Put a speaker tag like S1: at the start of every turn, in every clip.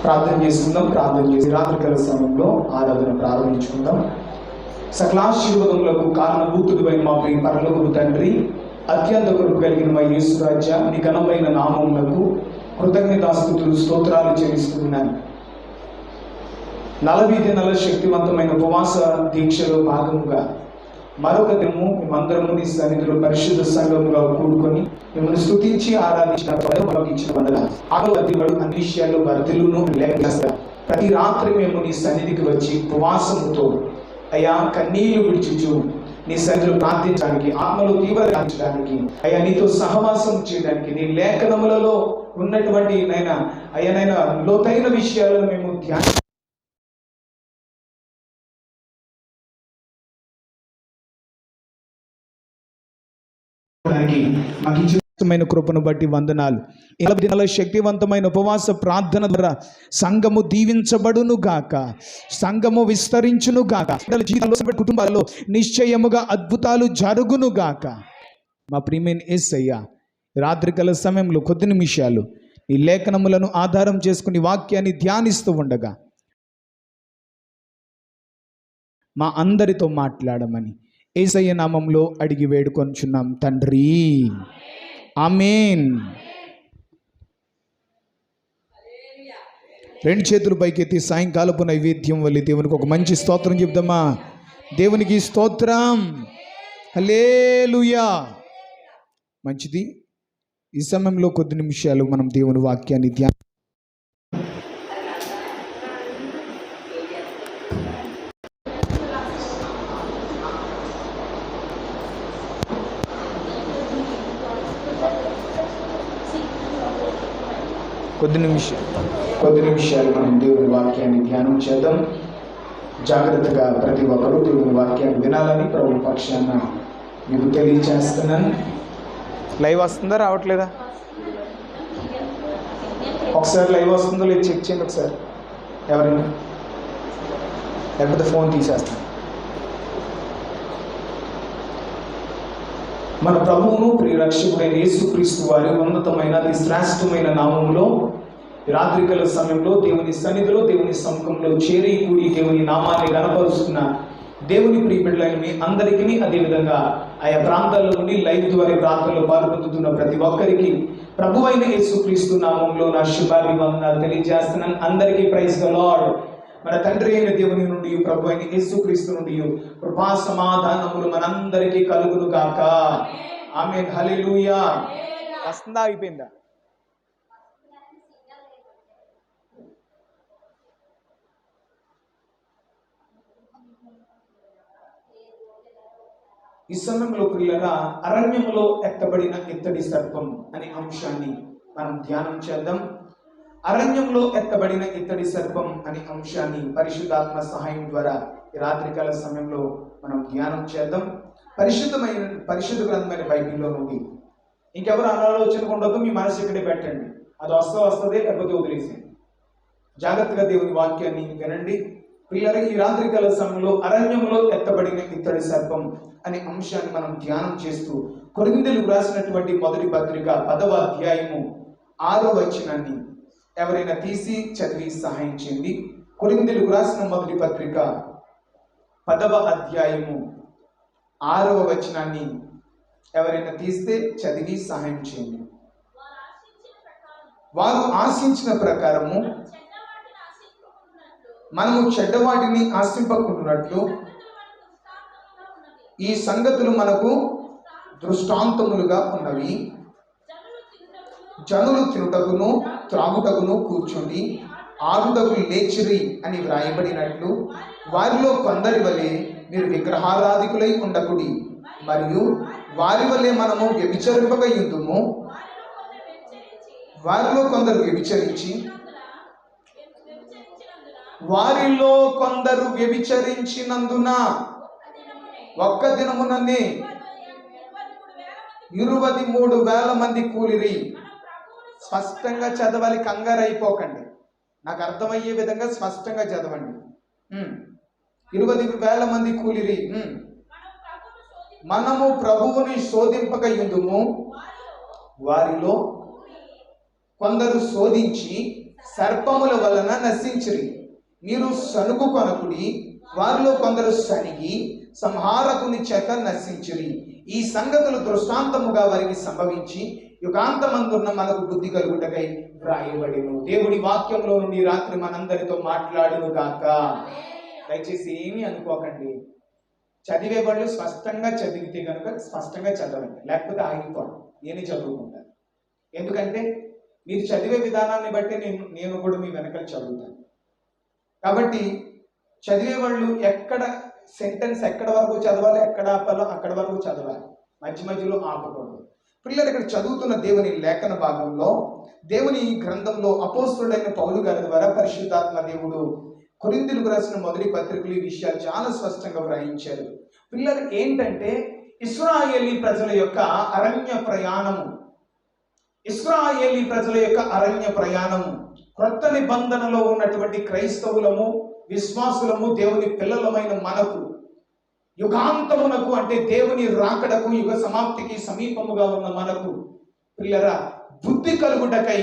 S1: ప్రార్థన చేసుకుందాం. ప్రార్థన చేసి రాత్రికాల సమయంలో ఆరాధన ప్రారంభించుకుందాం. సకలాశీర్వాదములకు కారణభూతుడైన మా ప్రియ పరలోకపు తండ్రి, అత్యంత కృప కలిగిన మా యేసు రాజా, నీ ఘనమైన నామములకు కృతజ్ఞతాస్తుతులు స్తోత్రాలు చెల్లిస్తున్నాను. 40 దినాల శక్తివంతమైన ఉపవాస దీక్షలో భాగముగా మరొక దినము మేమందరము నీ సన్నిధిలో పరిశుద్ధ సంఘముగా కూడుకొని మిమ్మల్ని స్తుతించి ఆరాధించిన అన్ని విషయాల్లో వర్ధిల్లును లేక ప్రతి రాత్రి మేము నీ సన్నిధికి వచ్చి ఉపవాసముతో అయ్యా కన్నీళ్లు విడిచుచు నీ సన్నిధిలో ప్రార్థించడానికి, ఆత్మలో తీవ్రడానికి, అయ్యా నీతో సహవాసం చేయడానికి, నీ లేఖనములలో ఉన్నటువంటి నైనా లోతైన విషయాలను మేము ధ్యానం మాకు ఇచ్చిన కృపను బట్టి వందనాలు. 40 దినాల శక్తివంతమైన ఉపవాస ప్రార్థన ద్వారా సంఘము దీవించబడును గాక, సంఘము విస్తరించును గాక, జీవితంలో కుటుంబాలలో నిశ్చయముగా అద్భుతాలు జరుగును గాక. మా ప్రియమైన యేసయ్య, రాత్రికాల సమయంలో కొద్ది నిమిషాలు ఈ లేఖనములను ఆధారం చేసుకుని వాక్యాన్ని ధ్యానిస్తూ ఉండగా మా అందరితో మాట్లాడమని యేసయ్య నామంలో అడిగి వేడుకొంచున్నాం తండ్రి, ఆమేన్. 2 చేతులు పైకెత్తి సాయంకాలపు నైవేద్యం వల్ల దేవునికి ఒక మంచి స్తోత్రం చెప్దామా? దేవునికి స్తోత్రం, హల్లెలూయా. మంచిది. ఈ సమయంలో కొద్ది నిమిషాలు మనం దేవుని వాక్యాన్ని కొద్ది నిమిషాలు మనం దేవుని వాక్యాన్ని ధ్యానం చేద్దాం. జాగ్రత్తగా ప్రతి ఒక్కరూ దేవుని వాక్యాన్ని వినాలని ప్రభు పక్షాన మీకు తెలియచేస్తున్నాను. లైవ్ వస్తుందా రావట్లేదా? ఒకసారి లైవ్ వస్తుందో లేదు చెక్ చేయండి ఒకసారి ఎవరైనా, లేకపోతే ఫోన్ తీసేస్తాను. మన ప్రభువును ప్రియరక్షకుడైన యేసుక్రీస్తు వారి ఉన్నతమైన అతి శ్రేష్టమైన నామములో రాత్రికాల సమయంలో దేవుని సన్నిధిలో దేవుని సముఖంలో చేరి కూడి దేవుని నామాన్ని గణపరుస్తున్న దేవుని ప్రియబిడ్డలైన మీ అందరికీ, అదేవిధంగా ఆయా ప్రాంతాల్లో నుండి లైవ్ ద్వారా ప్రాంతాల్లో పాల్పొందుతున్న ప్రతి ఒక్కరికి ప్రభు అయిన యేసుక్రీస్తు నామంలో నా శుభాభివందనాలు తెలియజేస్తున్నాను. అందరికీ ప్రైజ్ ద లార్డ్. మన తండ్రి అయిన దేవుని నుండి, ప్రభు అయిన యేసుక్రీస్తు నుండి కృపా సమాధానములు మనందరికీ కలుగును గాక. ఆమేన్, హల్లెలూయా. వస్తుందా? అయిపోయిందా? ఈ సమయంలో ప్రియులారా, అరణ్యములో ఎత్తబడిన ఇత్తడి సర్పం అనే అంశాన్ని మనం ధ్యానం చేద్దాం. అరణ్యంలో ఎత్తబడిన ఇత్తడి సర్పం అనే అంశాన్ని పరిశుద్ధాత్మ సహాయం ద్వారా ఈ రాత్రికాల సమయంలో మనం ధ్యానం చేద్దాం. పరిశుద్ధ గ్రంథమైన బైబిల్లో నుండి ఇంకెవరు అనాలోచన ఉండదు, మీ మనసు ఇక్కడే పెట్టండి. అది వస్తుంది, లేకపోతే వదిలేసేయండి. జాగ్రత్తగా దేవుని వాక్యాన్ని వినండి. పిల్లలు, ఈ రాత్రికాల సమయంలో అరణ్యంలో ఎత్తబడిన ఇత్తడి సర్పం అనే అంశాన్ని మనం ధ్యానం చేస్తూ కొరింథీయులకు రాసినటువంటి మొదటి పత్రిక 10వ అధ్యాయము 6వ వచనాన్ని ఎవరైనా తీసి చదివి సహాయం చేయండి. కొరింథీయులకు రాసిన మొదటి పత్రిక 10వ అధ్యాయము 6వ వచనాన్ని ఎవరైనా తీస్తే చదివి సహాయం చేయండి. వారు ఆశించిన ప్రకారము మనము చెడ్డవాటిని ఆశింపకుంటున్నట్లు ఈ సంగతులు మనకు దృష్టాంతములుగా ఉన్నవి. జనులు తినుటకును త్రాగుటకును కూర్చుండి ఆడుటకు లేచిరి అని వ్రాయబడినట్లు వారిలో కొందరి వలె మీరు విగ్రహారాధికులై ఉండకుడి, మరియు వారి వలె మనము వ్యభిచరింపక యుందుము. వారిలో కొందరు వ్యభిచరించినందున ఒక్క దినముననే 23,000 మంది కూలిరి. స్పష్టంగా చదవాలి, కంగారు అయిపోకండి. నాకు అర్థమయ్యే విధంగా స్పష్టంగా చదవండి. 20,000 మంది కూలిరి. మనము ప్రభువుని శోధింపక యుందుము, వారిలో కొందరు శోధించి సర్పముల వలన నశించిరి. మీరు సనుగు కొనకుడి, వారిలో కొందరు సనిగి సంహారకుని చేత నశించిరి. ఈ సంగతులు దృష్టాంతముగా వారికి సంభవించి యుగాంతమందున్న మనకు బుద్ధి కలుగుటకై వ్రాయబడిను. దేవుడి వాక్యంలో నుండి రాత్రి మనందరితో మాట్లాడును గాక. దయచేసి ఏమీ అనుకోకండి. చదివే వాళ్ళు స్పష్టంగా చదివితే కనుక స్పష్టంగా చదవండి, లేకపోతే ఆగిపోండి. నేనే చదువుకుంటాను. ఎందుకంటే మీరు చదివే విధానాన్ని బట్టి నేను కూడా మీ వెనకాల చదువుతాను. కాబట్టి చదివే వాళ్ళు ఎక్కడ సెంటెన్స్ ఎక్కడ వరకు చదవాలి, ఎక్కడ ఆపాలో అక్కడ వరకు చదవాలి, మధ్య మధ్యలో ఆపకూడదు. పిల్లలు ఇక్కడ చదువుతున్న దేవుని లేఖన భాగంలో, దేవుని గ్రంథంలో అపోస్తుడైన పౌలు గారి ద్వారా పరిశుద్ధాత్మ దేవుడు కొరింథీయులకు రాసిన మొదటి పత్రికలు ఈ విషయాలు చాలా స్పష్టంగా వ్రాయించారు. పిల్లలు ఏంటంటే ఇశ్రాయేలీ ప్రజల యొక్క అరణ్య ప్రయాణము, ఇశ్రాయేలీ ప్రజల యొక్క అరణ్య ప్రయాణము క్రొత్త నిబంధనలో ఉన్నటువంటి క్రైస్తవులము, విశ్వాసులము, దేవుని పిల్లలమైన మనకు యుగాంతమునకు అంటే దేవుని రాకడకు, యుగ సమాప్తికి సమీపముగా ఉన్న మనకు పిల్లరా బుద్ధి కలుగుటకై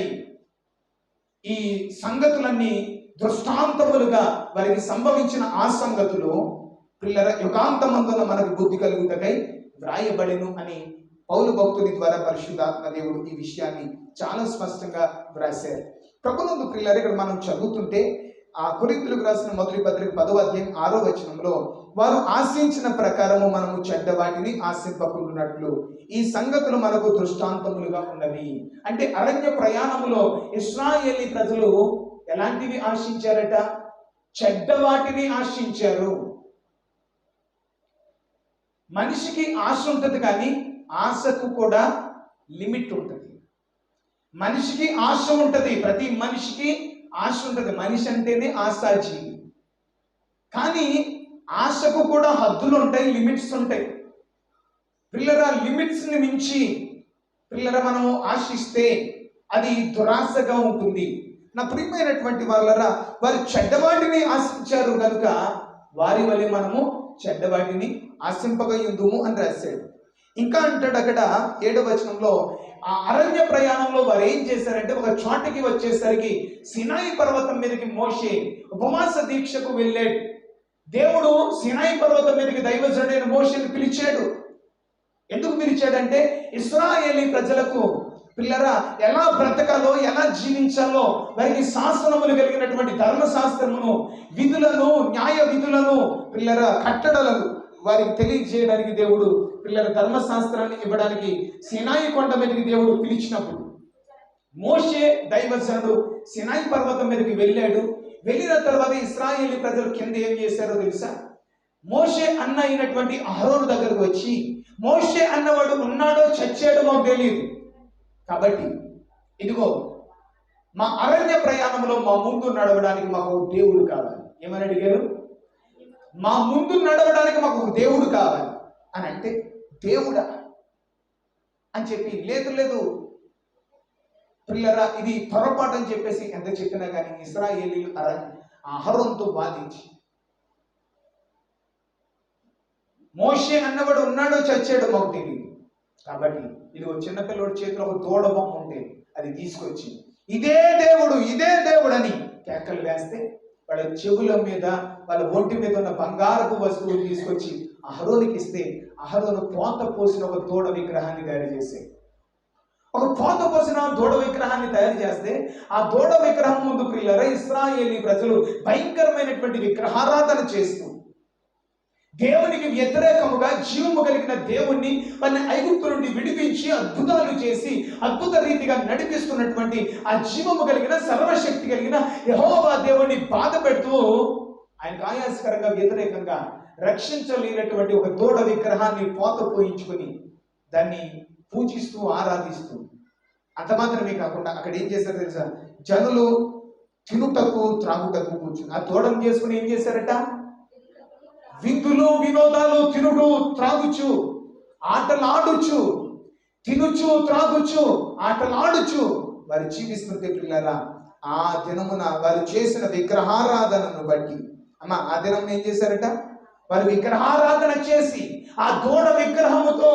S1: ఈ సంగతులన్నీ దృష్టాంతములుగా వారికి సంభవించిన ఆ సంగతులు పిల్లర యుగాంతమందున మనకు బుద్ధి కలుగుటకై వ్రాయబడెను అని పౌలు భక్తుని ద్వారా పరిశుద్ధాత్మ దేవుడు ఈ విషయాన్ని చాలా స్పష్టంగా వ్రాశారు. ప్రభునందు పిల్లలు ఇక్కడ మనం చదువుతుంటే ఆ కొరింథీయులకు రాసిన మొదటి పత్రిక 10వ అధ్యాయం 6వ వచనంలో వారు ఆశించిన ప్రకారము మనము చెడ్డ వాటిని ఆశింపకుండునట్లు ఈ సంగతులు మనకు దృష్టాంతములుగా ఉన్నవి. అంటే అరణ్య ప్రయాణములో ఇశ్రాయేలీ ప్రజలు ఎలాంటివి ఆశించారట? చెడ్డ వాటిని ఆశించారు. మనిషికి ఆశ ఉంటుంది, కానీ ఆశకు కూడా లిమిట్ ఉంటుంది. మనిషికి ఆశ ఉంటుంది, ప్రతి మనిషికి ఆశ ఉంటుంది. మనిషి అంటేనే ఆశాజీవి. కానీ ఆశకు కూడా హద్దులు ఉంటాయి, లిమిట్స్ ఉంటాయి. పిల్లరా లిమిట్స్ని మించి పిల్లరా మనము ఆశిస్తే అది దురాశగా ఉంటుంది. నా ప్రియమైనటువంటి వాళ్ళరా, వారు చెడ్డవాటిని ఆశించారు కనుక వారి వలె మనము చెడ్డవాటిని ఆశింపగయుందుము అని రాశాడు. ఇంకా అంటాడు అక్కడ 7వ వచనంలో, ఆ అరణ్య ప్రయాణంలో వారు ఏం చేశారంటే ఒక చోటికి వచ్చేసరికి సినాయి పర్వతం మీదకి మోషే ఉపవాస దీక్షకు వెళ్ళాడు. దేవుడు సినాయి పర్వతం మీదకి దైవజనుడైన మోషేని పిలిచాడు. ఎందుకు పిలిచాడంటే ఇశ్రాయేలీ ప్రజలకు పిల్లరా ఎలా బ్రతకాలో, ఎలా జీవించాలో వారికి శాసనములు కలిగినటువంటి ధర్మశాస్త్రమును, విధులను, న్యాయ విధులను, పిల్లరా కట్టడలను వారికి తెలియజేయడానికి దేవుడు పిల్లల ధర్మశాస్త్రాన్ని ఇవ్వడానికి సినాయి కొండ మీదకి దేవుడు పిలిచినప్పుడు మోషే దైవజనుడు సినాయి పర్వతం మీదకి వెళ్ళాడు. వెళ్ళిన తర్వాత ఇశ్రాయేలీ ప్రజలు కింద ఏం చేశారో తెలుసా? మోషే అన్న అయినటువంటి అహరోను దగ్గరకు వచ్చి, మోషే అన్నవాడు ఉన్నాడో చచ్చాడో మాకు తెలియదు, కాబట్టి ఇదిగో మా అరణ్య ప్రయాణంలో మా ముందు నడవడానికి మాకు దేవుడు కావాలి. ఏమని అడిగారు? మా ముందు నడవడానికి మాకు దేవుడు కావాలి అని అంటే, దేవుడా అని చెప్పి లేదు లేదు పిల్లరా ఇది పొరపాటు అని చెప్పేసి ఎంత చెప్పినా కానీ ఇశ్రాయేలీలు అహరోనుతో వాదించి, మోషే అన్నవాడు ఉన్నాడో చచ్చాడో మాకు తెలియదు, కాబట్టి ఇదిగో చిన్నపిల్లడి చేతిలో ఒక దూడ బొమ్మ ఉంటే అది తీసుకొచ్చి ఇదే దేవుడు అని కేకలు వేస్తే వాళ్ళ చెవుల మీద, వాళ్ళ ఒంటి మీద ఉన్న బంగారపు వస్తువులు తీసుకొచ్చి అహరోనుకి ఇస్తే అహరోను పోత పోసిన ఒక దూడ విగ్రహాన్ని తయారు చేసే ఒక పోత పోసిన దూడ విగ్రహాన్ని తయారు చేస్తే ఆ దూడ విగ్రహం ముందు పిల్లల ఇశ్రాయేలీ ప్రజలు భయంకరమైనటువంటి విగ్రహారాధన చేస్తూ దేవునికి వ్యతిరేకముగా జీవము కలిగిన దేవుణ్ణి వాళ్ళని ఐగుప్తు నుండి విడిపించి అద్భుతాలు చేసి అద్భుత రీతిగా నడిపిస్తున్నటువంటి ఆ జీవము కలిగిన సర్వశక్తి కలిగిన యెహోవా దేవుణ్ణి బాధ పెడుతూ ఆయనకు ఆయాసకరంగా వ్యతిరేకంగా రక్షించలేనటువంటి ఒక దూడ విగ్రహాన్ని పోత పోయించుకొని దాన్ని పూజిస్తూ ఆరాధిస్తూ, అంత మాత్రమే కాకుండా అక్కడ ఏం చేశారో తెలుసా? జనులు తినుటకు త్రాగుటకు కూర్చుని ఆ దూడను చేసుకుని ఏం చేశారట? విందులు వినోదాలు తినుడు త్రాగుచు ఆటలాడుచు, తినుచు త్రాగుచు ఆటలాడుచు వారు జీవిస్తుంటే పిల్లరా, ఆ దినమున వారు చేసిన విగ్రహారాధనను బట్టి ఆ దినం ఏం చేశారట? వారు విగ్రహారాధన చేసి ఆ దూడ విగ్రహముతో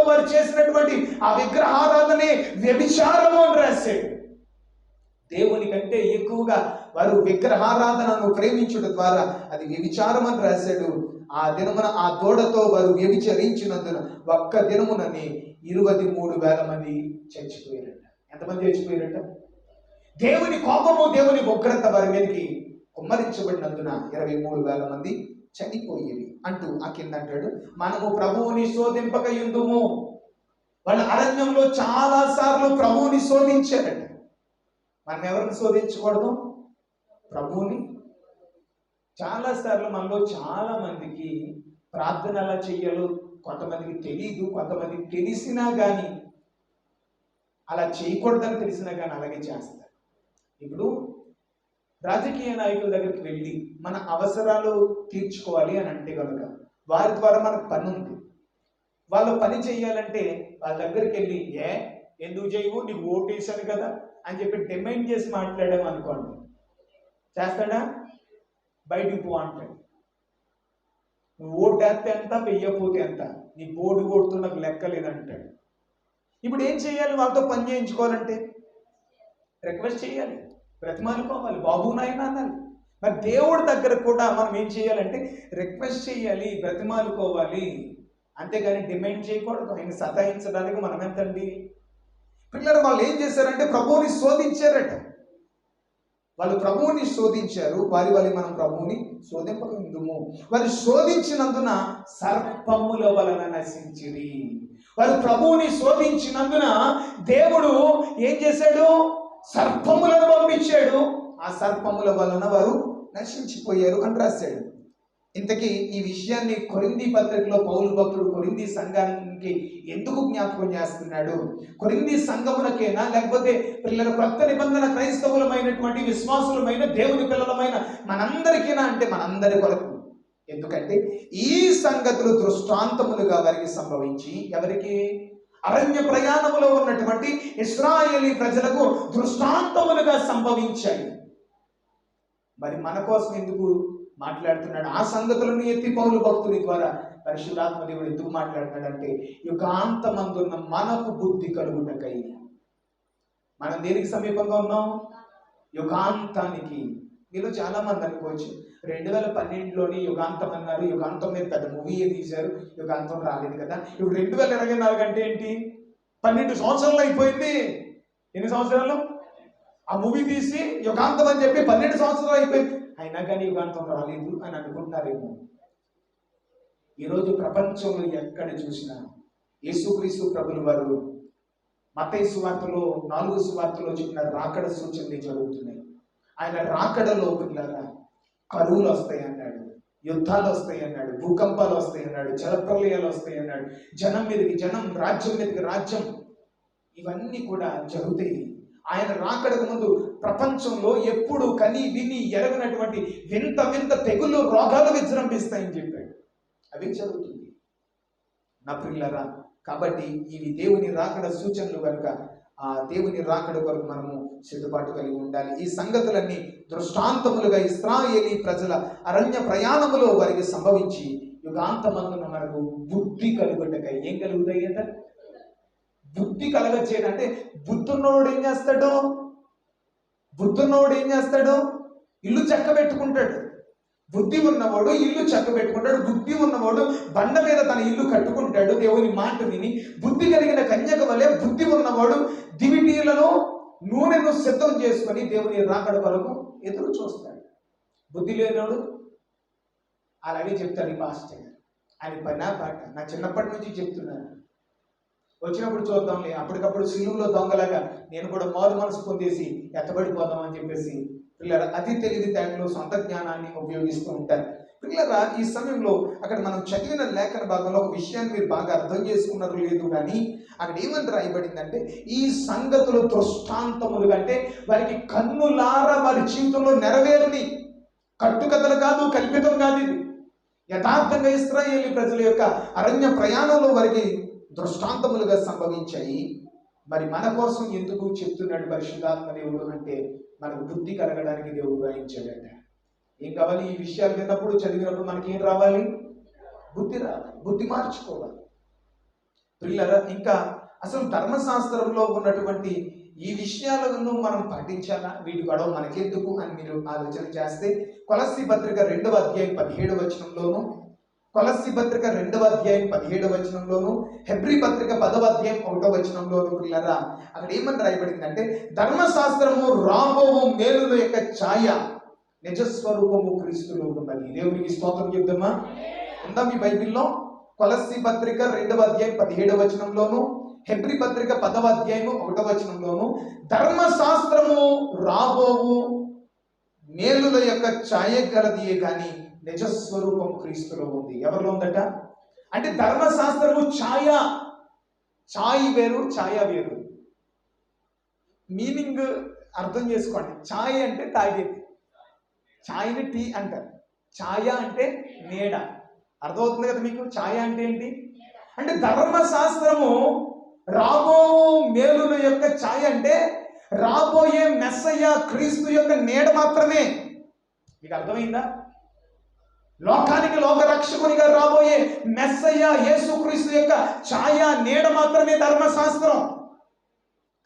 S1: వారు చేసినటువంటి ఆ విగ్రహారాధనే వ్యభిచారము అని రాశాడు. దేవుని కంటే ఎక్కువగా వారు విగ్రహారాధనను ప్రేమించడం ద్వారా అది వ్యభిచారం అని రాశాడు. ఆ దినమున ఆ దూడతో వారు వ్యభిచరించినందున ఒక్క దినమునని 23,000 మంది చచ్చిపోయారట. ఎంతమంది చచ్చిపోయారట? దేవుని కోపము, దేవుని ఉగ్రత వారి మీదకి కుమ్మరించబడినందున 23,000 మంది చనిపోయేది అంటూ ఆ కింద అంటాడు, మనము ప్రభువుని శోధింపక యుందుము. వాళ్ళ అరణ్యంలో చాలా సార్లు ప్రభువుని శోధించారట. మనం ఎవరిని శోధించకూడదు? ప్రభువుని. చాలా సార్లు మనలో చాలా మందికి ప్రార్థన ఎలా చెయ్యాలో కొంతమందికి తెలియదు, కొంతమందికి తెలిసినా కానీ అలా చేయకూడదని తెలిసినా కానీ అలాగే చేస్తారు. ఇప్పుడు రాజకీయ నాయకుల దగ్గరికి వెళ్ళి మన అవసరాలు తీర్చుకోవాలి అని అంటే కనుక వారి ద్వారా మనకు పని ఉంది. వాళ్ళు పని చేయాలంటే వాళ్ళ దగ్గరికి వెళ్ళి ఎందుకు చేయవు, నీకు ఓటు వేసాను కదా అని చెప్పి డిమాండ్ చేసి మాట్లాడాము అనుకోండి, చేస్తాడా? బయటికి పో అంటాడు. నువ్వు ఓటు వేస్తే ఎంత, వెయ్యపోతే ఎంత, నీ బోర్డు కొడుతూ నాకు లెక్కలేదంటాడు. ఇప్పుడు ఏం చేయాలి? వాళ్ళతో పని చేయించుకోవాలంటే రిక్వెస్ట్ చేయాలి, బ్రతిమాలుకోవాలి, బాబు నాయన అనాలి. మరి దేవుడి దగ్గర కూడా మనం ఏం చేయాలంటే రిక్వెస్ట్ చేయాలి, బ్రతిమాలుకోవాలి, అంతేగాని డిమాండ్ చేయకూడదు. ఆయన సతాయించడానికి మనం ఎంతండి? పిల్లలు వాళ్ళు ఏం చేశారంటే ప్రభువుని శోధించారట. వాళ్ళు ప్రభువుని శోధించారు. వారి మనం ప్రభువుని శోధింపకుందుము. వారు శోధించినందున సర్పముల వలన నశించిరి. వారు ప్రభువుని శోధించినందున దేవుడు ఏం చేశాడు? సర్పములను పంపించాడు. ఆ సర్పముల వలన వారు నశించిపోయారు అని రాశాడు. ఇంతకీ ఈ విషయాన్ని కొరింథీ పత్రికలో పౌలు భక్తుడు కొరింథీ సంఘానికి ఎందుకు జ్ఞాపకం చేస్తున్నాడు? కొరింథీ సంఘమునకేనా, లేకపోతే పిల్లల కొత్త నిబంధన క్రైస్తవులమైనటువంటి విశ్వాసులమైన దేవుని పిల్లలమైన మనందరికీనా అంటే మనందరి కొరకు. ఎందుకంటే ఈ సంగతులు దృష్టాంతములుగా వారికి సంభవించి, ఎవరికి? అరణ్య ప్రయాణములో ఉన్నటువంటి ఇశ్రాయేలీ ప్రజలకు దృష్టాంతములుగా సంభవించాయి. మరి మన కోసం ఎందుకు మాట్లాడుతున్నాడు? ఆ సంగతులను ఎత్తి పౌలు భక్తుని ద్వారా పరిశుద్ధాత్మ దేవుడు ఎందుకు మాట్లాడుతున్నాడంటే యుగాంతమందున్న మనకు బుద్ధి కలుగుటకై. మనం దేనికి సమీపంగా ఉన్నాం? యుగాంతానికి. మీలో చాలా మంది అనుకోవచ్చు 2012లోని యుగాంతం అన్నారు, యుగాంతం మీద పెద్ద మూవీ తీశారు, యుగాంతం రాలేదు కదా. ఇప్పుడు 2024 అంటే ఏంటి? 12 సంవత్సరాలు అయిపోయింది. ఎన్ని సంవత్సరాలు? ఆ మూవీ తీసి యుగాంతం అని చెప్పి 12 సంవత్సరాలు అయిపోయింది, అయినా కానీ యుగాంతం రాలేదు అని అనుకుంటున్నారేమో. ఈరోజు ప్రపంచంలో ఎక్కడ చూసినా యేసుక్రీస్తు ప్రభుల వారు మత్తయి సువార్తలో 4 సువార్తలో చెప్పిన రాకడ సూచనలు జరుగుతున్నాయి. ఆయన రాకడలో పిల్లరా కరువులు వస్తాయి అన్నాడు, యుద్ధాలు వస్తాయి అన్నాడు, భూకంపాలు వస్తాయి అన్నాడు, జలప్రలయాలు వస్తాయి అన్నాడు, జనం మీదకి జనం, రాజ్యం మీదకి రాజ్యం, ఇవన్నీ కూడా జరుగుతాయి. ఆయన రాకడకు ముందు ప్రపంచంలో ఎప్పుడు కని విని ఎరగనటువంటి వింత వింత తెగులు, రోగాలు విజృంభిస్తాయని చెప్పాడు. అవి జరుగుతుంది నా పిల్లరా. కాబట్టి ఇవి దేవుని రాకడ సూచనలు కనుక ఆ దేవుని రాకడ కొరకు మనము సిద్ధపాటు కలిగి ఉండాలి. ఈ సంగతులన్నీ దృష్టాంతములుగా ఇశ్రాయేలీ ప్రజల అరణ్య ప్రయాణములో వారికి సంభవించి యుగాంతమందున మనకు బుద్ధి కలుగుటకై. ఏం కలుగుతాయి అంటే బుద్ధి కలగచ్చేదంటే బుద్ధున్నోడు ఏం చేస్తాడు? బుద్ధున్నోడు ఏం చేస్తాడు? ఇల్లు చక్క పెట్టుకుంటాడు. బుద్ధి ఉన్నవాడు ఇల్లు చక్క పెట్టుకుంటాడు. బుద్ధి ఉన్నవాడు బండ మీద తన ఇల్లు కట్టుకుంటాడు దేవుని మాట విని. బుద్ధి కలిగిన కన్యక వలె బుద్ధి ఉన్నవాడు దివిటీలను నూనెను సిద్ధం చేసుకొని దేవుని రాకడ కొరకు ఎదురు చూస్తాడు. బుద్ధి లేనివాడు అలాగే చెప్తాడు. ఈ పాస్టర్ ఆయన పనా పాట నా చిన్నప్పటి నుంచి చెప్తున్నాను, వచ్చినప్పుడు చూద్దాంలే, అప్పటికప్పుడు సిలువులో దొంగలాగా నేను కూడా మారు మనసు పొందేసి ఎత్తబడిపోదాం అని చెప్పేసి పిల్లల అతి తెలివితేటలు, సొంత జ్ఞానాన్ని ఉపయోగిస్తూ ఉంటారు. పిల్లల ఈ సమయంలో అక్కడ మనం చదివిన లేఖన భాగంలో ఒక విషయాన్ని మీరు బాగా అర్థం చేసుకున్నారు లేదు కానీ అక్కడ ఏమని రాయబడిందంటే ఈ సంగతులు దృష్టాంతములు అంటే వారికి కన్నులారా వారి జీవితంలో నెరవేరుని కట్టుకథలు కాదు, కల్పితం కాదు. ఇది యథార్థంగా ఇశ్రాయేలీ ప్రజల యొక్క అరణ్య ప్రయాణంలో వారికి దృష్టాంతములుగా సంభవించాయి. మరి మన కోసం ఎందుకు చెప్తున్నాడు పరిశుద్ధాత్మ దేవుడు అంటే మనకు బుద్ధి కలగడానికి దేవుడు రాయించాడట. ఏం కావాలి? ఈ విషయాలు విన్నప్పుడు చదివినప్పుడు మనకి ఏం రావాలి? బుద్ధి రావాలి, బుద్ధి మార్చుకోవాలి. పిల్లల ఇంకా అసలు ధర్మశాస్త్రంలో ఉన్నటువంటి ఈ విషయాలను మనం పాటించాలా, వీటి గొడవ మనకెందుకు అని మీరు ఆలోచన చేస్తే కొలస్సీ పత్రిక 2వ అధ్యాయం 17వ వచనంలోను, కొలస్సీ పత్రిక 2వ అధ్యాయం 17వ వచనంలోను, హెబ్రీ పత్రిక 10వ అధ్యాయం 1వ వచనంలోను పిల్లరా అక్కడ ఏమని రాయబడిందంటే ధర్మశాస్త్రము రాబోవు మేలుల యొక్క ఛాయ, నిజస్వరూపము క్రీస్తులో ఉన్నది. దేవునికి స్తోత్రం చెప్దామా? ఉందా మీ బైబిల్లో? కొలస్సీ పత్రిక 2వ అధ్యాయం 17వ వచనంలోను, హెబ్రీ పత్రిక 10వ అధ్యాయము 1వ వచనంలోను ధర్మశాస్త్రము రాబోవు మేలుల యొక్క ఛాయ గలదియే కానీ నిజస్వరూపం క్రీస్తులో ఉంది. ఎవరిలో ఉందట? అంటే ధర్మశాస్త్రము ఛాయ, ఛాయ్ వేరు ఛాయ వేరు. మీనింగ్ అర్థం చేసుకోండి. ఛాయ్ అంటే తాగేది, ఛాయ్ని టీ అంటారు. ఛాయ అంటే నీడ. అర్థమవుతుంది కదా మీకు? ఛాయ అంటే ఏంటి అంటే ధర్మశాస్త్రము రాబో మేలుల యొక్క ఛాయ అంటే రాబోయే మెస్సయ్య క్రీస్తు యొక్క నీడ మాత్రమే. మీకు అర్థమైందా? లోకానికి లోక రక్షకునిగా రాబోయే మెస్సయ్య యేసుక్రీస్తు యొక్క ఛాయ నీడ మాత్రమే ధర్మశాస్త్రం.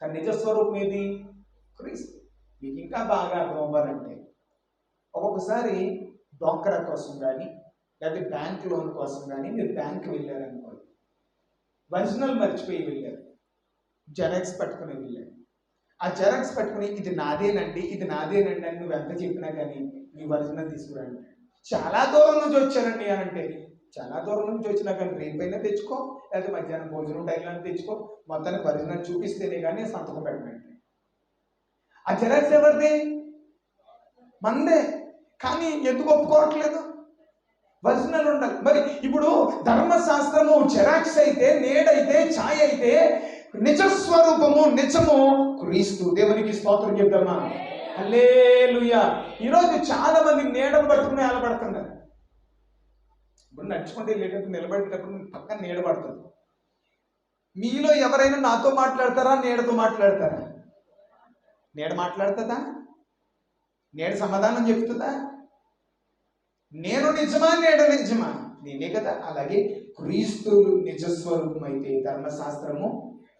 S1: కానీ నిజస్వరూపం ఏది? క్రీస్తు. మీకు ఇంకా బాగా అర్థం అవ్వాలంటే ఒక్కొక్కసారి డోక్రా కోసం కానీ లేదా బ్యాంక్ లోన్ కోసం కానీ మీరు బ్యాంక్ వెళ్ళారనుకోండి, ఒరిజినల్ మర్చిపోయి వెళ్ళారు, జెరాక్స్ పట్టుకుని వెళ్ళారు. ఆ జెరాక్స్ పట్టుకుని ఇది నాదేనండి ఇది నాదేనండి అని నువ్వు ఎంత చెప్పినా కానీ మీ ఒరిజినల్ తీసుకురండి. చాలా దూరం నుంచి వచ్చానండి అని అంటే చాలా దూరం నుంచి వచ్చినా కానీ రేపైనా తెచ్చుకో, లేదా మధ్యాహ్నం భోజనం టైంలో తెచ్చుకో, మొత్తానికి ఒరిజినల్ చూపిస్తేనే కానీ సంతకం పెట్టండి. ఆ జెరాక్స్ ఎవరిది? మందే. కానీ ఎందుకు ఒప్పుకోవట్లేదు? ఒరిజినల్ ఉండాలి. మరి ఇప్పుడు ధర్మశాస్త్రము జెరాక్స్ అయితే, నేడైతే, ఛాయ్ అయితే నిజస్వరూపము నిజము క్రీస్తు. దేవునికి స్తోత్రం చెప్దామా? హల్లెలూయా. ఈరోజు చాలా మంది నీడను పట్టుకుని ఏలబడుతున్నారు. ఇప్పుడు నడుచుకుంటే వెళ్ళేటప్పుడు నిలబడేటప్పుడు పక్కన నీడ పడుతుంది. మీలో ఎవరైనా నాతో మాట్లాడతారా నీడతో మాట్లాడతారా? నీడ మాట్లాడుతుందా? నీడ సమాధానం చెప్తుందా? నేను నిజమా నీడ నిజమా? నేనే కదా. అలాగే క్రీస్తు నిజస్వరూపం అయితే ధర్మశాస్త్రము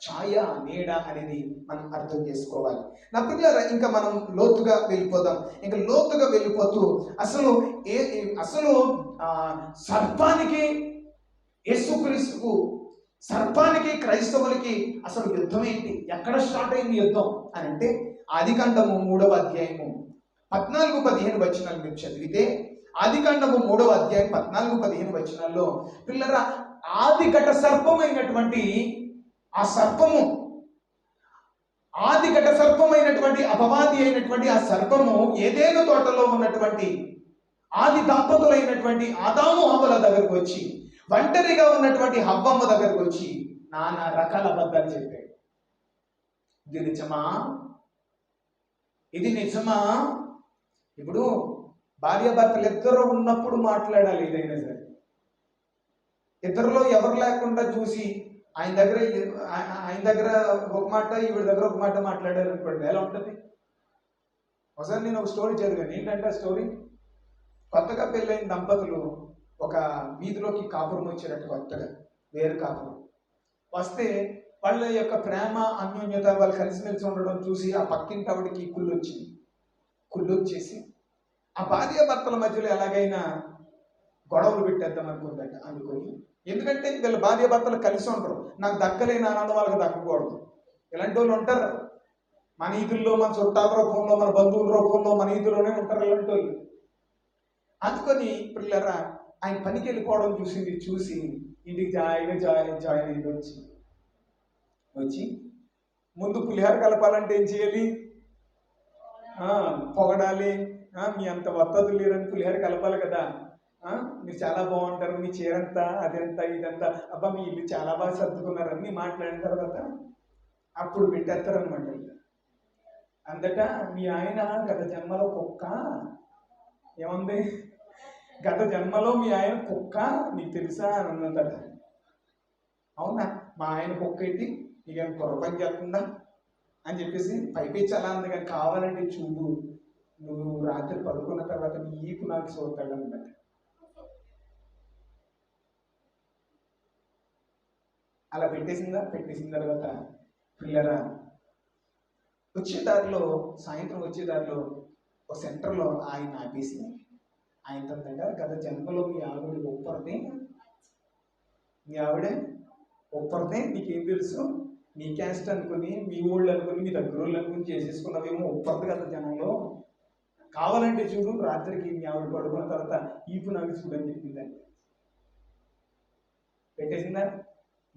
S1: ఛాయ నీడ అనేది మనం అర్థం చేసుకోవాలి. నా పిల్లల ఇంకా మనం లోతుగా వెళ్ళిపోదాం. ఇంకా లోతుగా వెళ్ళిపోతూ అసలు సర్పానికి యేసుక్రీస్తుకు, సర్పానికి క్రైస్తవులకి అసలు యుద్ధం ఏంటి? ఎక్కడ స్టార్ట్ అయింది యుద్ధం అని అంటే ఆదికాండము 3వ అధ్యాయము 14-15 వచనాలు మీరు చదివితే, ఆదికాండము 3వ అధ్యాయం 14-15 వచనాల్లో పిల్లరా ఆది ఘట సర్పమైనటువంటి ఆ సర్పము, ఆది ఘట సర్పమైనటువంటి అపవాది అయినటువంటి ఆ సర్పము ఏదేను తోటలో ఉన్నటువంటి ఆది దంపతులైనటువంటి ఆదాము హవ్వల దగ్గరకు వచ్చి, ఒంటరిగా ఉన్నటువంటి హవ్వమ్మ దగ్గరకు వచ్చి నానా రకాల అబద్ధాలు చెప్పాడు. ఇది నిజమా? ఇది నిజమా? ఇప్పుడు భార్యాభర్తలు ఇద్దరు ఉన్నప్పుడు మాట్లాడాలి. ఏదైనా సరే ఇద్దరిలో ఎవరు లేకుండా చూసి ఆయన దగ్గర ఒక మాట ఈవిడ దగ్గర ఒక మాట మాట్లాడారు అనుకోండి, ఎలా ఉంటుంది? ఒకసారి నేను ఒక స్టోరీ చదివాను. ఏంటంటే ఆ స్టోరీ, కొత్తగా పెళ్ళైన దంపతులు ఒక వీధిలోకి కాపురం వచ్చారట. కొత్తగా వేరు కాపురం వస్తే వాళ్ళ యొక్క ప్రేమ అన్యోన్యత, వాళ్ళు కలిసిమెలిసి ఉండడం చూసి ఆ పక్కింటి ఆవిడకి కుళ్ళు వచ్చేసి ఆ భార్యాభర్తల మధ్యలో ఎలాగైనా గొడవలు పెట్టేద్దాం అనుకుని, ఎందుకంటే వీళ్ళ భార్యాభర్తలు కలిసి ఉండరు. నాకు దక్కలేని ఆనందం వాళ్ళకి దక్కకూడదు. ఇలాంటి వాళ్ళు ఉంటారు మన ఈదుల్లో, మన చుట్టాల రూపంలో, మన బంధువుల రూపంలో మన ఈదులోనే ఉంటారు ఇలాంటి వాళ్ళు. అందుకని పిల్లరా ఆయన పనికి వెళ్ళిపోవడం చూసి ఇంటికి జాయిన్ అయింది. వచ్చి ముందు పులిహార కలపాలంటే ఏం చేయాలి? పొగడాలి. మీ అంత వత్తదులు లేరని పులిహార కలపాలి కదా. మీరు చాలా బాగుంటారు, మీ చీరంతా అదంతా ఇదంతా, అబ్బా మీ ఇల్లు చాలా బాగా సర్దుకున్నారని మాట్లాడిన తర్వాత అప్పుడు పెట్టేస్తారనమాట. అందట మీ ఆయన గత జన్మలో కుక్క, ఏముంది గత జన్మలో మీ ఆయన కుక్క నీకు తెలుసా అని అన్నదట. అవునా, మా ఆయన కుక్క ఏంటి నీకేం పొరపని చేస్తుందా అని చెప్పేసి పైపించి అలా అంది. కానీ కావాలంటే చూడు, నువ్వు రాత్రి పడుకున్న తర్వాత నీకు నాకు చూస్తాడు అన్నమాట. అలా పెట్టేసిన తర్వాత పిల్లరా వచ్చే దారిలో, సాయంత్రం వచ్చే దారిలో ఒక సెంటర్లో ఆయన ఆపేసి ఆయనతో గత జన్మలో మీ ఆవిడ ఒప్పరితే, మీ ఆవిడే ఒప్పరితే నీకేం తెలుసు, మీ క్యాస్ట్ అనుకుని, మీ ఊళ్ళు అనుకుని, మీ దగ్గర వాళ్ళు అనుకుని చేసేసుకున్నవేమో ఒప్పరిది కదా జనంలో. కావాలంటే చూడు, రాత్రికి మీ ఆవిడ పడుకున్న తర్వాత ఈపు నాకు చూడని చెప్పిందండి. పెట్టేసిందా?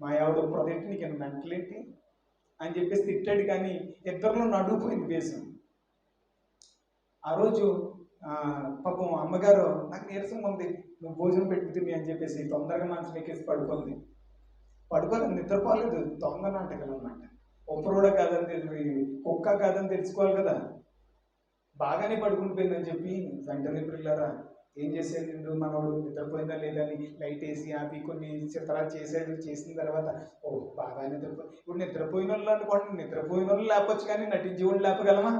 S1: మా ఆవిడ ఒప్పరిదేంటి, నీకు మెంటలేంటి అని చెప్పేసి తిట్టాడు. కానీ ఇద్దరిలో నడుపుపోయింది బేసం. ఆ రోజు పాపం అమ్మగారు నాకు నీరసం ఉంది, నువ్వు భోజనం పెట్టుకుతుంది అని చెప్పేసి తొందరగా మనసు ఎక్కేసి పడుకుంది. పడుకోలేదు, నిద్రపోలేదు, దొంగ నాటకాలు అన్నమాట. ఒప్పరుడా కాదని తెలిసి, కుక్క కాదని తెలుసుకోవాలి కదా. బాగానే పడుకుండిపోయిందని చెప్పి వెంటనే పిల్లరా ఏం చేసేది, నిండు మనోడు నిద్రపోయిందా లేదా అని లైట్ వేసి ఆపి కొన్ని చిత్రాలు చేసేది. చేసిన తర్వాత బాగా నిద్రపోయి, ఇప్పుడు నిద్రపోయిన వాళ్ళు అనుకోండి, నిద్రపోయిన వాళ్ళు లేపచ్చు, కానీ నటించే వాళ్ళు లేపగలమా?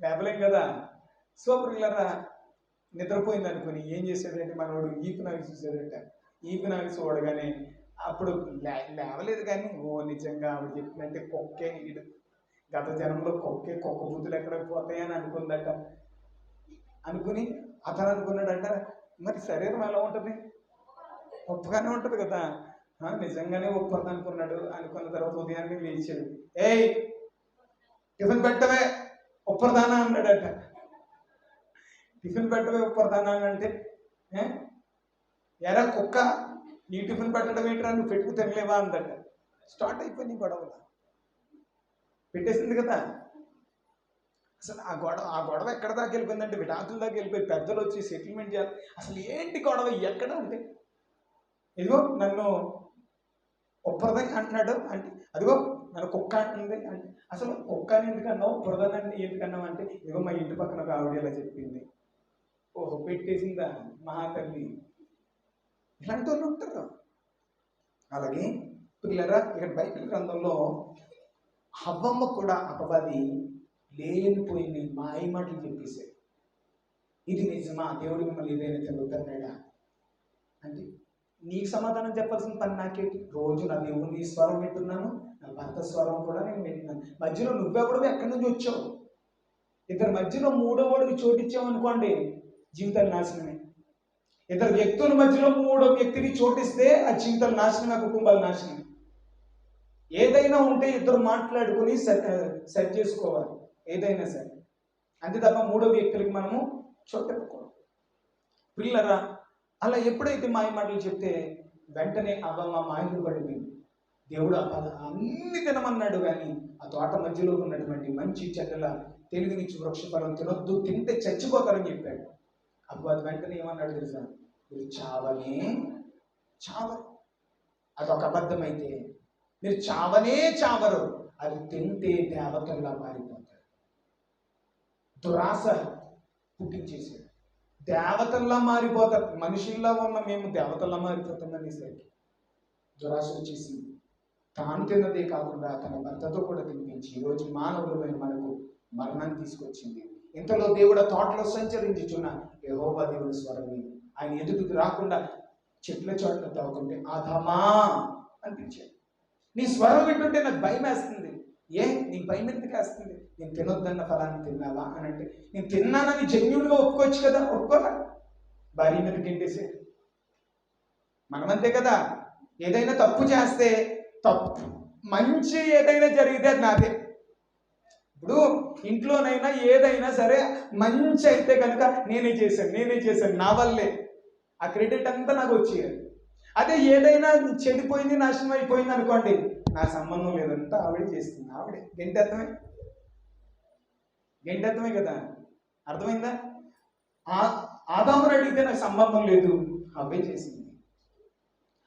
S1: లేపలేం కదా. సో పిల్లరా నిద్రపోయింది అనుకుని ఏం చేశాడంటే మనోడు ఈపు నాగి చూసాడట. ఈపు నాగి చూడగానే అప్పుడు లేవలేదు, కానీ నిజంగా ఆవిడ చెప్పినట్టే కుక్కే ఈడు, గత జనంలో కుక్క బుద్ధులు ఎక్కడ పోతాయని అనుకుందట. అనుకుని అతను అనుకున్నాడంట, మరి శరీరం ఎలా ఉంటుంది, ఉప్పుగానే ఉంటుంది కదా. నిజంగానే ఉప్పది అనుకున్నాడు. అనుకున్న తర్వాత ఉదయాన్నే లేచాడు. ఏయ్ టిఫిన్ పెట్టవే ఉప్పరదానా అన్నాడట. టిఫిన్ పెట్టవే ఉప్పరదానా అంటే, ఎరా కుక్క నీ టిఫిన్ పెట్టడం ఏంటరా, నువ్వు పెట్టుకు తినలేవా అందట. స్టార్ట్ అయిపోయింది గొడవలు. పెట్టేసింది కదా. అసలు ఆ గొడవ ఎక్కడ దాకా వెళ్ళిపోయిందంటే విడాకుల దాకా వెళ్ళిపోయి పెద్దలు వచ్చి సెటిల్మెంట్ చేయాలి. అసలు ఏంటి గొడవ ఎక్కడ అంటే, ఇదిగో నన్ను ఉప్పరదని అంటున్నాడు అంటే, అదిగో నన్ను కుక్క అంటుంది అంటే, అసలు కుక్కని ఎందుకన్నావు, ఉప్పరదాన్ని ఎందుకన్నావు అంటే, ఇదిగో మా ఇంటి పక్కన ఒక ఆవిడ ఇలా చెప్పింది. ఓహో పెట్టేసిందా మహాతల్లి. ఇలాంటి వాళ్ళు ఉంటారు. అలాగే పిల్లరా ఇక్కడ బైబిల్ గ్రంథంలో హవ్వమ్మ కూడా అపవాది లేనిపోయింది మాయ మాటలు చెప్పేశాడు. ఇది నిజమా, దేవుడు మిమ్మల్ని ఏదైనా చదువుతున్నాడా అంటే, నీకు సమాధానం చెప్పాల్సిన పని నాకేంటి? రోజు నా దేవుని స్వరం వింటున్నాను, నా భర్త స్వరం కూడా నేను వింటున్నాను. మధ్యలో నువ్వెవడో ఎక్కడి నుంచి వచ్చావు? ఇద్దరు మధ్యలో మూడో వాడికి చోటిచ్చావు అనుకోండి, జీవితాలు నాశనమే. ఇద్దరు వ్యక్తుల మధ్యలో మూడో వ్యక్తిని చోటిస్తే ఆ జీవితాలు నాశనమే, కుటుంబాలు నాశనమే. ఏదైనా ఉంటే ఇద్దరు మాట్లాడుకుని సెట్ చేసుకోవాలి, ఏదైనా సరే. అంతే తప్ప మూడో వ్యక్తులకి మనము చోటెక్కకూడదు. పిల్లరా అలా ఎప్పుడైతే మాయ మాటలు చెప్తే వెంటనే అవ్వ మాయలు పడిపోయింది. దేవుడు అన్ని తినమన్నాడు, కానీ ఆ తోట మధ్యలో ఉన్నటువంటి మంచి చెట్ల తెలివినిచ్చి వృక్ష ఫలం తినొద్దు, తింటే చచ్చిపోతారని చెప్పాడు. అప్పుడు అది వెంటనే ఏమన్నాడు తెలుసా, మీరు చావనే చావరు. అదొక అబద్ధమైతే మీరు చావనే చావరు, అది తింటే దేవతల్లా మారిపోతారు. దురాశ పుట్టించేసాడు. దేవతల్లా మారిపోతారు. మనుషుల్లా ఉన్న మేము దేవతల్లా మారిపోతామనేసరికి దురాశ వచ్చేసి తాను తిన్నదే కాకుండా తన భర్తతో కూడా తినిపించి ఈరోజు మానవులమైన మనకు మరణాన్ని తీసుకొచ్చింది. ఇంతలో దేవుడు తోటలో సంచరించుచున్న యెహోవా దేవుని స్వరం ఆయన ఎదుటికి రాకుండా చెట్ల చోట్ల తవ్వుకుంటే ఆదామా అనిపించాడు. నీ స్వరం వింటుంటే నాకు భయం వేస్తుంది. నీకు భయం ఎందుకు వేస్తుంది? నేను తినొద్దన్న ఫలాన్ని తిన్నావా అని అంటే, నేను తిన్నానని జెన్యూన్గా ఒప్పుకోవచ్చు కదా. ఒప్పుకోరా? భార్య మీద గింటేసాడు. మనమంతే కదా, ఏదైనా తప్పు చేస్తే తప్పు మంచి ఏదైనా జరిగితే అది నాదే. ఇప్పుడు ఇంట్లోనైనా ఏదైనా సరే మంచి అయితే కనుక నేనే చేశాను నా వల్లే, ఆ క్రెడిట్ అంతా నాకు వచ్చేయాలి. అదే ఏదైనా చెడిపోయింది, నాశనం అయిపోయింది అనుకోండి, నా సంబంధం లేదంతా ఆవిడే చేస్తుంది. ఆవిడే గంటెత్తమే కదా. అర్థమైందా? ఆదాముని అడిగితే నాకు సంబంధం లేదు, హవ్వే చేసింది.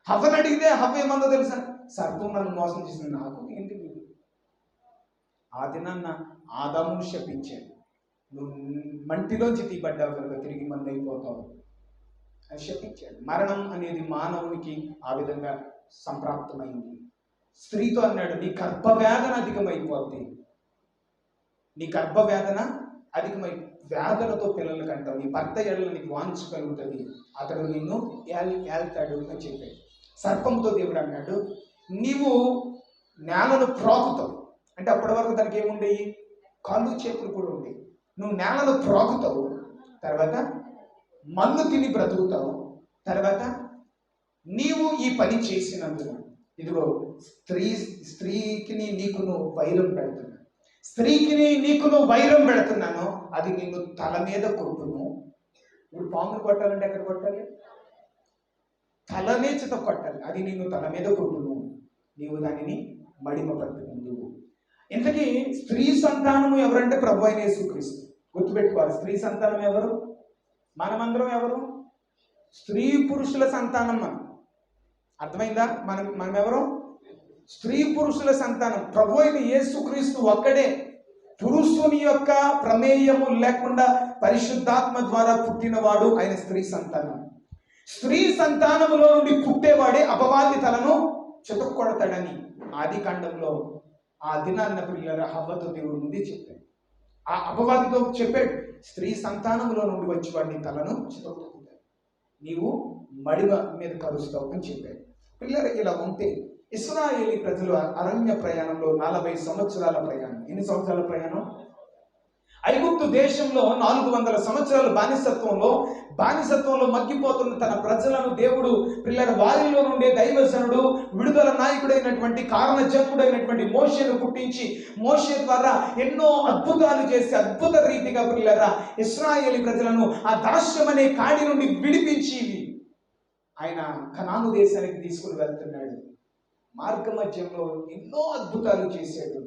S1: హవ్వని అడిగితే హవ్వ ఏమందో తెలుసా, సర్పం నన్ను మోసం చేసింది, నాకు ఏంటి. ఆ దినాన్న ఆదామును శపించాడు, నువ్వు మంటిలోంచి తీయబడ్డావు కనుక తిరిగి మంది అయిపోతావు అని శపించాడు. మరణం అనేది మానవునికి ఆ విధంగా సంప్రాప్తమైంది. స్త్రీతో అన్నాడు, నీ గర్భవేదన అధికమైపోద్ది, నీ గర్భవేదన అధికమై వేదనతో పిల్లలు కంటావు, నీ భర్త ఎడల నీకు వాంఛ కలుగుతుంది, అతడు నిన్ను ఏల్తాడు అని చెప్పాడు. సర్పంతో దేవుడు అన్నాడు, నీవు నేలను ప్రోకుతావు, అంటే అప్పటి వరకు దానికి ఏముండేవి? కాళ్ళు చేతులు కూడా ఉండేవి. నువ్వు నేలలో త్రాగుతావు, తర్వాత మన్ను తిని బ్రతుకుతావు, తర్వాత నీవు ఈ పని చేసినందున ఇదిగో స్త్రీకి నీకును వైరం పెడుతున్నాను, స్త్రీకి నీకును వైరం పెడుతున్నాను, అది నిన్ను తల మీద కొట్టును. ఇప్పుడు పామును కొట్టాలంటే ఎక్కడ కొట్టాలి? తలనేచతో కొట్టాలి. అది నిన్ను తల మీద కొట్టును, నీవు దానిని మడిమ పట్టుకుందు. ఇంతకీ స్త్రీ సంతానము ఎవరంటే ప్రభు అయిన యేసుక్రీస్తు. గుర్తుపెట్టుకోవాలి, స్త్రీ సంతానం ఎవరు? మనమందరం ఎవరు? స్త్రీ పురుషుల సంతానం. మనం అర్థమైందా? మనం ఎవరు? స్త్రీ పురుషుల సంతానం. ప్రభు అయిన యేసుక్రీస్తు ఒక్కడే పురుషుని యొక్క ప్రమేయము లేకుండా పరిశుద్ధాత్మ ద్వారా పుట్టినవాడు. ఆయన స్త్రీ సంతానం. స్త్రీ సంతానములో నుండి పుట్టేవాడే అపవాది తలను చితక్కొడతాడని ఆది కాండంలో ఆ దినాన్న ప్రియుల హవ్వతో దేవుడు ముందే చెప్పాడు. ఆ అపవాదితో చెప్పాడు, స్త్రీ సంతానములో నుండి వచ్చి వాడిని తలను చితక్కొడతాడు, నీవు మడిమ మీద కరుస్తావు అని చెప్పాడు. పిల్లలు ఇలా ఉంటే ఇశ్రాయేలీ ప్రజలు అరణ్య ప్రయాణంలో 40 సంవత్సరాల ప్రయాణం. ఎన్ని సంవత్సరాల ప్రయాణం? ఐగుప్తు దేశంలో 400 సంవత్సరాల బానిసత్వంలో మగ్గిపోతున్న తన ప్రజలను దేవుడు పిల్లల వారిలో నుండే దైవజనుడు, విడుదల నాయకుడైనటువంటి కారణజన్ముడైనటువంటి మోషేను పుట్టించి మోషే ద్వారా ఎన్నో అద్భుతాలు చేసి అద్భుత రీతిగా పిల్లల ఇశ్రాయేలీ ప్రజలను ఆ దాస్యం అనే కాడి నుండి విడిపించి ఆయన కనాను దేశానికి తీసుకుని వెళ్తున్నాడు. మార్గ మధ్యంలో ఎన్నో అద్భుతాలు చేశాడు.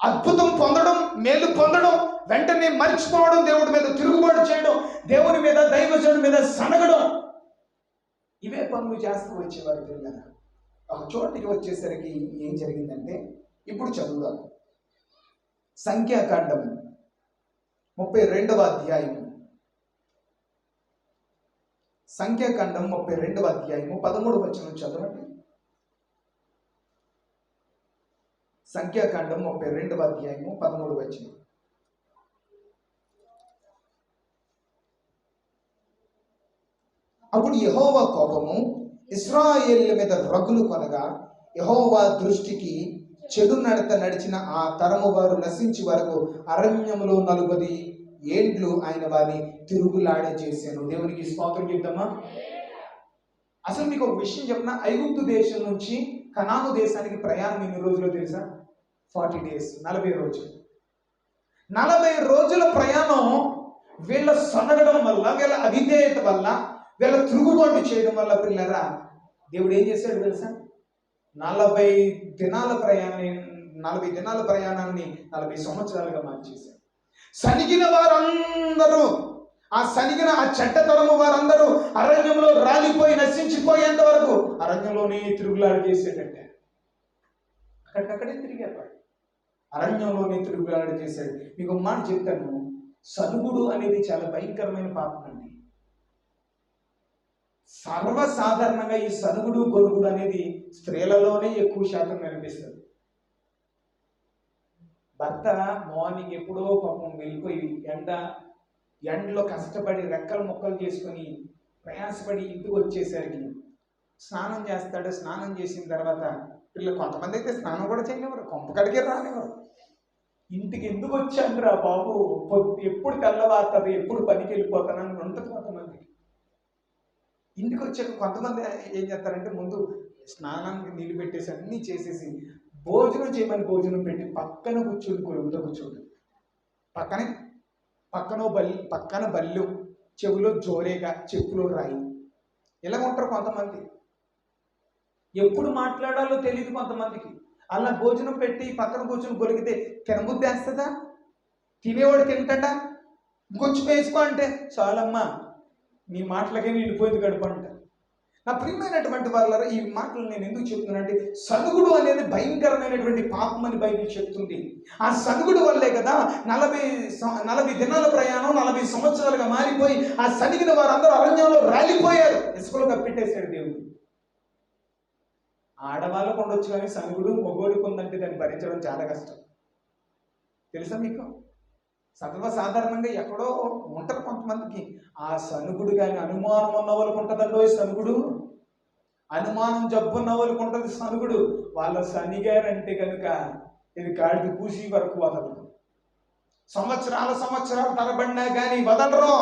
S1: అద్భుతం పొందడం, మేలు పొందడం, వెంటనే మర్చిపోవడం, దేవుడి మీద తిరుగుబాటు చేయడం, దేవుని మీద దైవజనుడి మీద సనగడం, ఇవే పనులు చేస్తూ వచ్చేవారు పిల్లల. ఒక చోటికి వచ్చేసరికి ఏం జరిగిందంటే, ఇప్పుడు చదువుదాం. సంఖ్యాకాండం 32వ అధ్యాయం. సంఖ్యాకాండం 32వ అధ్యాయము 13వ వచనం చదవండి. సంఖ్యాకాండం 32వ అధ్యాయము 13వ వచనం. అప్పుడు యెహోవా కోపము ఇశ్రాయేలీయుల మీద రగులు కొనగా, యెహోవా దృష్టికి చెడు నడత నడిచిన ఆ తరము వారు నశించి వరకు అరణ్యములో 40 ఏండ్లు ఆయన వారిని తిరుగులాడ చేశాను. దేవునికి స్తోత్రం చెప్తామా? అసలు మీకు ఒక విషయం చెప్పిన, ఐగుప్తు దేశం నుంచి కనాను దేశానికి ప్రయాణం ఎన్ని రోజులో తెలుసా? 40 days, 40 రోజులు. 40 రోజుల ప్రయాణం వీళ్ళ సనగడం వల్ల, వీళ్ళ అవిధేయత వల్ల, వీళ్ళ తిరుగుబాటు చేయడం వల్ల పిల్లరా దేవుడు ఏం చేశాడు తెలుసా? 40 దినాల ప్రయాణాన్ని 40 సంవత్సరాలుగా మార్చేశాడు. సనిగిన వారందరూ, ఆ చెడ్డతరము వారందరూ అరణ్యంలో రాలిపోయి నశించిపోయేంత వరకు అరణ్యంలోనే తిరుగులాడు చేసేటంటే అక్కడికక్కడే తిరిగారు. అరణ్యంలోనే తిరుగులాడు చేశాడు. మీకు మాట చెప్తాను, సనుగుడు అనేది చాలా భయంకరమైన పాపం అండి. సర్వసాధారణంగా ఈ సనుగుడు గొనుగుడు అనేది స్త్రీలలోనే ఎక్కువ శాతం కనిపిస్తుంది. భర్త మార్నింగ్ ఎప్పుడో పాపం వెళ్ళిపోయి ఎండలో కష్టపడి రెక్కలు మొక్కలు చేసుకొని ప్రయాసపడి ఇంటికి వచ్చేసరికి స్నానం చేస్తాడు. స్నానం చేసిన తర్వాత కొంతమంది అయితే స్నానం కూడా చేయనివ్వరు, కొంపకడిగే రానివ్వరు. ఇంటికి ఎందుకు వచ్చానురా బాబు, ఎప్పుడు తెల్లవారుతుంది, ఎప్పుడు పనికి వెళ్ళిపోతానని ఉంటుంది కొంతమందికి. ఇంటికి వచ్చాక కొంతమంది ఏం చేస్తారంటే ముందు స్నానానికి నీళ్ళు పెట్టేసి అన్నీ చేసేసి భోజనం చేయమని భోజనం పెట్టి పక్కన కూర్చొని కొలుగుతో కూర్చోండి. పక్కన బల్లు, చెవులో జోరేగా, చెప్పులో రాయి, ఇలా ఉంటారు కొంతమంది. ఎప్పుడు మాట్లాడాలో తెలియదు కొంతమందికి. అలా భోజనం పెట్టి పక్కన కూర్చొని కొలిగితే తినబుద్ధి వేస్తుందా? తినేవాడు తింటాడా? ఇంకొంచెం వేసుకో అంటే చాలమ్మా నీ మాటలకే నిండిపోయింది గడుపు అంట. నా ప్రియమైనటువంటి వాళ్ళ ఈ మాటలు నేను ఎందుకు చెప్తున్నానంటే, సనుగుడు అనేది భయంకరమైనటువంటి పాపం అని బైబిల్ చెప్తుంది. ఆ సనుగుడు వల్లే కదా 40 దినాల ప్రయాణం 40 సంవత్సరాలుగా మారిపోయి ఆ సనిగిన వారందరూ అరణ్యంలో రాలిపోయారు. ఇసుకలో కప్పెట్టేశాడు దేవుడు. ఆడవాళ్ళకు ఉండొచ్చు కానీ సనుగుడు మొగోడికి ఉందంటే దాన్ని భరించడం చాలా కష్టం. తెలుసా మీకు? సర్వసాధారణంగా ఎక్కడో ఉంటారు కొంతమందికి ఆ సనుగుడు. కానీ అనుమానం ఉన్న వాళ్ళకు ఉంటుందండో సనుగుడు. అనుమానం జబ్బు ఉన్న వాళ్ళకు ఉంటుంది సనుగుడు. వాళ్ళ సనిగారంటే కనుక ఇది గాడికి పూసి వరకు వదలరు. సంవత్సరాలు తరబడినా కానీ వదలరు.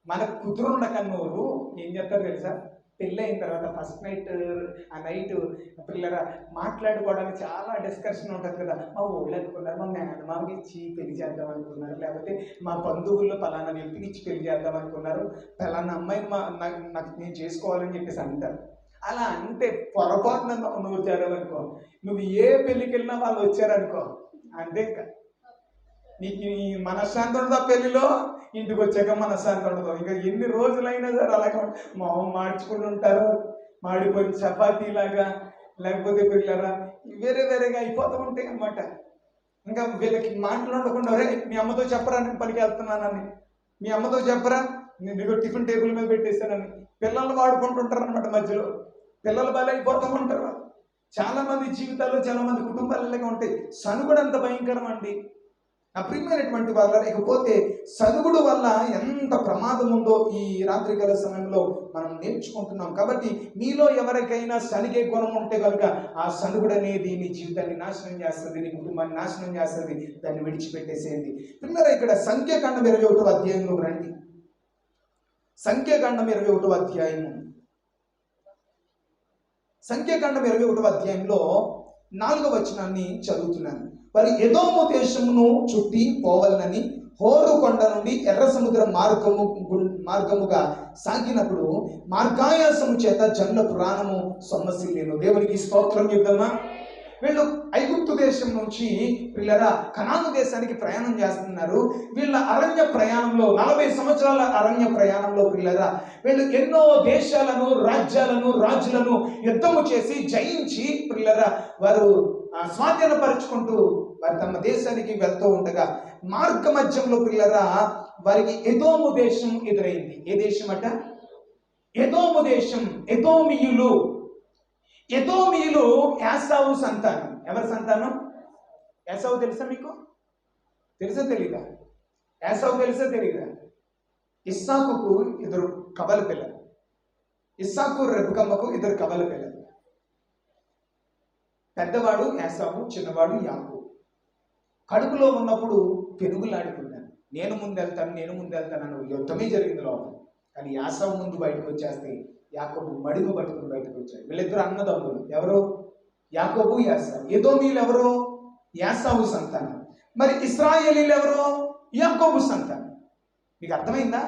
S1: మన కుదురున్న కన్నూరు ఏం చెప్తారు తెలుసా? పెళ్ళి అయిన తర్వాత ఫస్ట్ నైట్, ఆ నైట్ పిల్లల మాట్లాడుకోవడానికి చాలా డిస్కషన్ ఉంటుంది కదా. మా ఊళ్ళో అనుకున్నారు, మా మేనమామకి ఇచ్చి పెళ్లి చేద్దాం అనుకున్నారు, లేకపోతే మా బంధువుల్లో పలానా వ్యక్తికి ఇచ్చి పెళ్లి చేద్దాం అనుకున్నారు, పలానా అమ్మాయిని నాకు నేను చేసుకోవాలని చెప్పేసి అంటారు. అలా అంటే పొరపాటున నువ్వు చేరాలనుకో, నువ్వు ఏ పెళ్ళికి వెళ్ళినా వాళ్ళు వచ్చారనుకో, అంతే ఇంకా నీకు ఈ మనశ్శాంతి ఉండదు. ఆ పెళ్లిలో ఇంటికి వచ్చాక మనశ్శాంతి ఉండదు. ఇంకా ఎన్ని రోజులైనా సరే అలాగే మొహం మార్చుకుని ఉంటారు, మాడిపోయిన చపాతీలాగా, లేకపోతే పిల్లరా వేరేగా అయిపోతూ ఉంటాయి అన్నమాట. ఇంకా వీళ్ళకి మాట్లాడకుండా, రే మీ అమ్మతో చెప్పరా నేను పనికి వెళ్తున్నానని, మీ అమ్మతో చెప్పరా నేను టిఫిన్ టేబుల్ మీద పెట్టేశానని పిల్లలు వాడుకుంటుంటారు అనమాట. మధ్యలో పిల్లలు బలైపోతూ ఉంటారు. చాలా మంది జీవితాల్లో, చాలా మంది కుటుంబాలలాగా ఉంటాయి. సనుగుడు అంత భయంకరం అండి నా ప్రియమైనటువంటి వాళ్ళ. ఇకపోతే సనుగుడు వల్ల ఎంత ప్రమాదం ఉందో ఈ రాత్రికాల సమయంలో మనం నేర్చుకుంటున్నాం. కాబట్టి మీలో ఎవరికైనా సనిగే గుణం ఉంటే కనుక ఆ సనుగుడు అనేది నీ జీవితాన్ని నాశనం చేస్తుంది, నీ కుటుంబాన్ని నాశనం చేస్తుంది. దాన్ని విడిచిపెట్టేసేయండి. పిల్లలు ఇక్కడ సంఖ్యాకాండం 21వ అధ్యాయంలో రండి. సంఖ్యాకాండం 21వ అధ్యాయము. సంఖ్యాకాండం 21వ అధ్యాయంలో 4వ వచనాన్ని చదువుతున్నాను. వారు ఎదోము దేశమును చుట్టి పోవాలని హోరు కొండ నుండి ఎర్ర సముద్ర మార్గముగా సాగినప్పుడు మార్గాయాసము చేత జనుల ప్రాణము సొమ్మసిల్లేను. దేవునికి స్తోత్రం చెప్దామా. వీళ్ళు ఐగుప్తు దేశం నుంచి వీళ్ళరా కనాను దేశానికి ప్రయాణం చేస్తున్నారు. వీళ్ళ అరణ్య ప్రయాణంలో 40 సంవత్సరాల అరణ్య ప్రయాణంలో వీళ్ళరా వీళ్ళు ఎన్నో దేశాలను, రాజులను యుద్ధము చేసి జయించి వీళ్ళరా వారు స్వాధీనపరుచుకుంటూ వారు తమ దేశానికి వెళ్తూ ఉండగా మార్గ మధ్యంలో పిల్లరా వారికి ఎదోము దేశం ఎదురైంది. ఏ దేశం అట? ఎదోము దేశం. ఎదోమీయులు యాసావు సంతానం. ఎవరి సంతానం? యాసావు తెలుసా మీకు? తెలుసా తెలీదా? యాసావు తెలుసా తెలీదా? ఇస్సాకుకు 2 కబల పిల్లలు. ఇస్సాకు రెబెకమ్మకు 2 కబల పిల్లలు. పెద్దవాడు యాసావు, చిన్నవాడు యాకోబు. కడుపులో ఉన్నప్పుడు పెనుగులాడుకున్నాను, నేను ముందెళ్తాను అని యుద్ధమే జరిగింది లోపల. కానీ యాసావు ముందు బయటకు వచ్చేస్తే యాకోబు మడుగు పట్టుకుని బయటకు వచ్చాడు. వీళ్ళిద్దరు అన్నదమ్ములు. ఎవరు? యాకోబు, యాసావు. ఎదోమీయులు ఎవరు? యాసావు సంతానం. మరి ఇశ్రాయేలీలు ఎవరు? యాకోబు సంతానం. మీకు అర్థమైందా?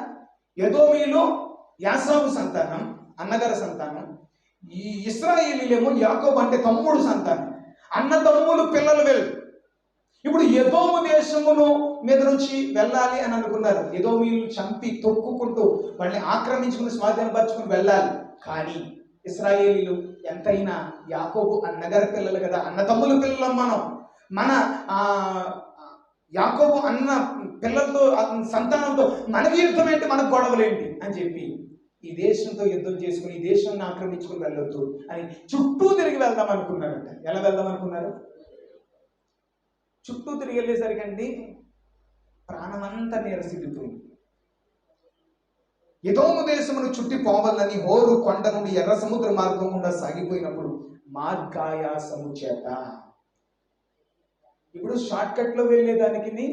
S1: ఎదోమీయులు యాసావు సంతానం, అన్నగారి సంతానం. ఈ ఇశ్రాయేలీలేమో యాకోబు అంటే తమ్ముడు సంతానం. అన్న తమ్ముడు పిల్లలు వెళ్ళు. ఇప్పుడు ఎదోము దేశమును మీద నుంచి వెళ్ళాలి అని అనుకున్నారు. ఎదోమీయులు చంపి తొక్కుకుంటూ వాళ్ళని ఆక్రమించుకుని స్వాధీనపరుచుకుని వెళ్ళాలి. కానీ ఇశ్రాయేలీలు ఎంతైనా యాకోబు అన్నగారి పిల్లలు కదా, అన్న తమ్ముల పిల్లలు. మన యాకోబు అన్న పిల్లలతో, సంతానంతో మనకి యుద్ధం ఏంటి, మనకు గొడవలేంటి అని చెప్పి ఈ దేశంతో యుద్ధం చేసుకుని ఈ దేశాన్ని ఆక్రమించుకుని వెళ్ళొద్దు అని చుట్టూ తిరిగి వెళ్దాం అనుకున్నారంట. ఎలా వెళ్దాం అనుకున్నారు? చుట్టూ తిరిగి వెళ్ళేసరికి అండి ప్రాణమంతా నీరసిల్లిపోయింది. ఎదోము దేశమును చుట్టి పోవాలని హోరు కొండ నుండి ఎర్ర సముద్ర మార్గం గుండా సాగిపోయినప్పుడు మార్గాయాసము చేత. ఇప్పుడు షార్ట్ కట్ లో వెళ్ళేదానికి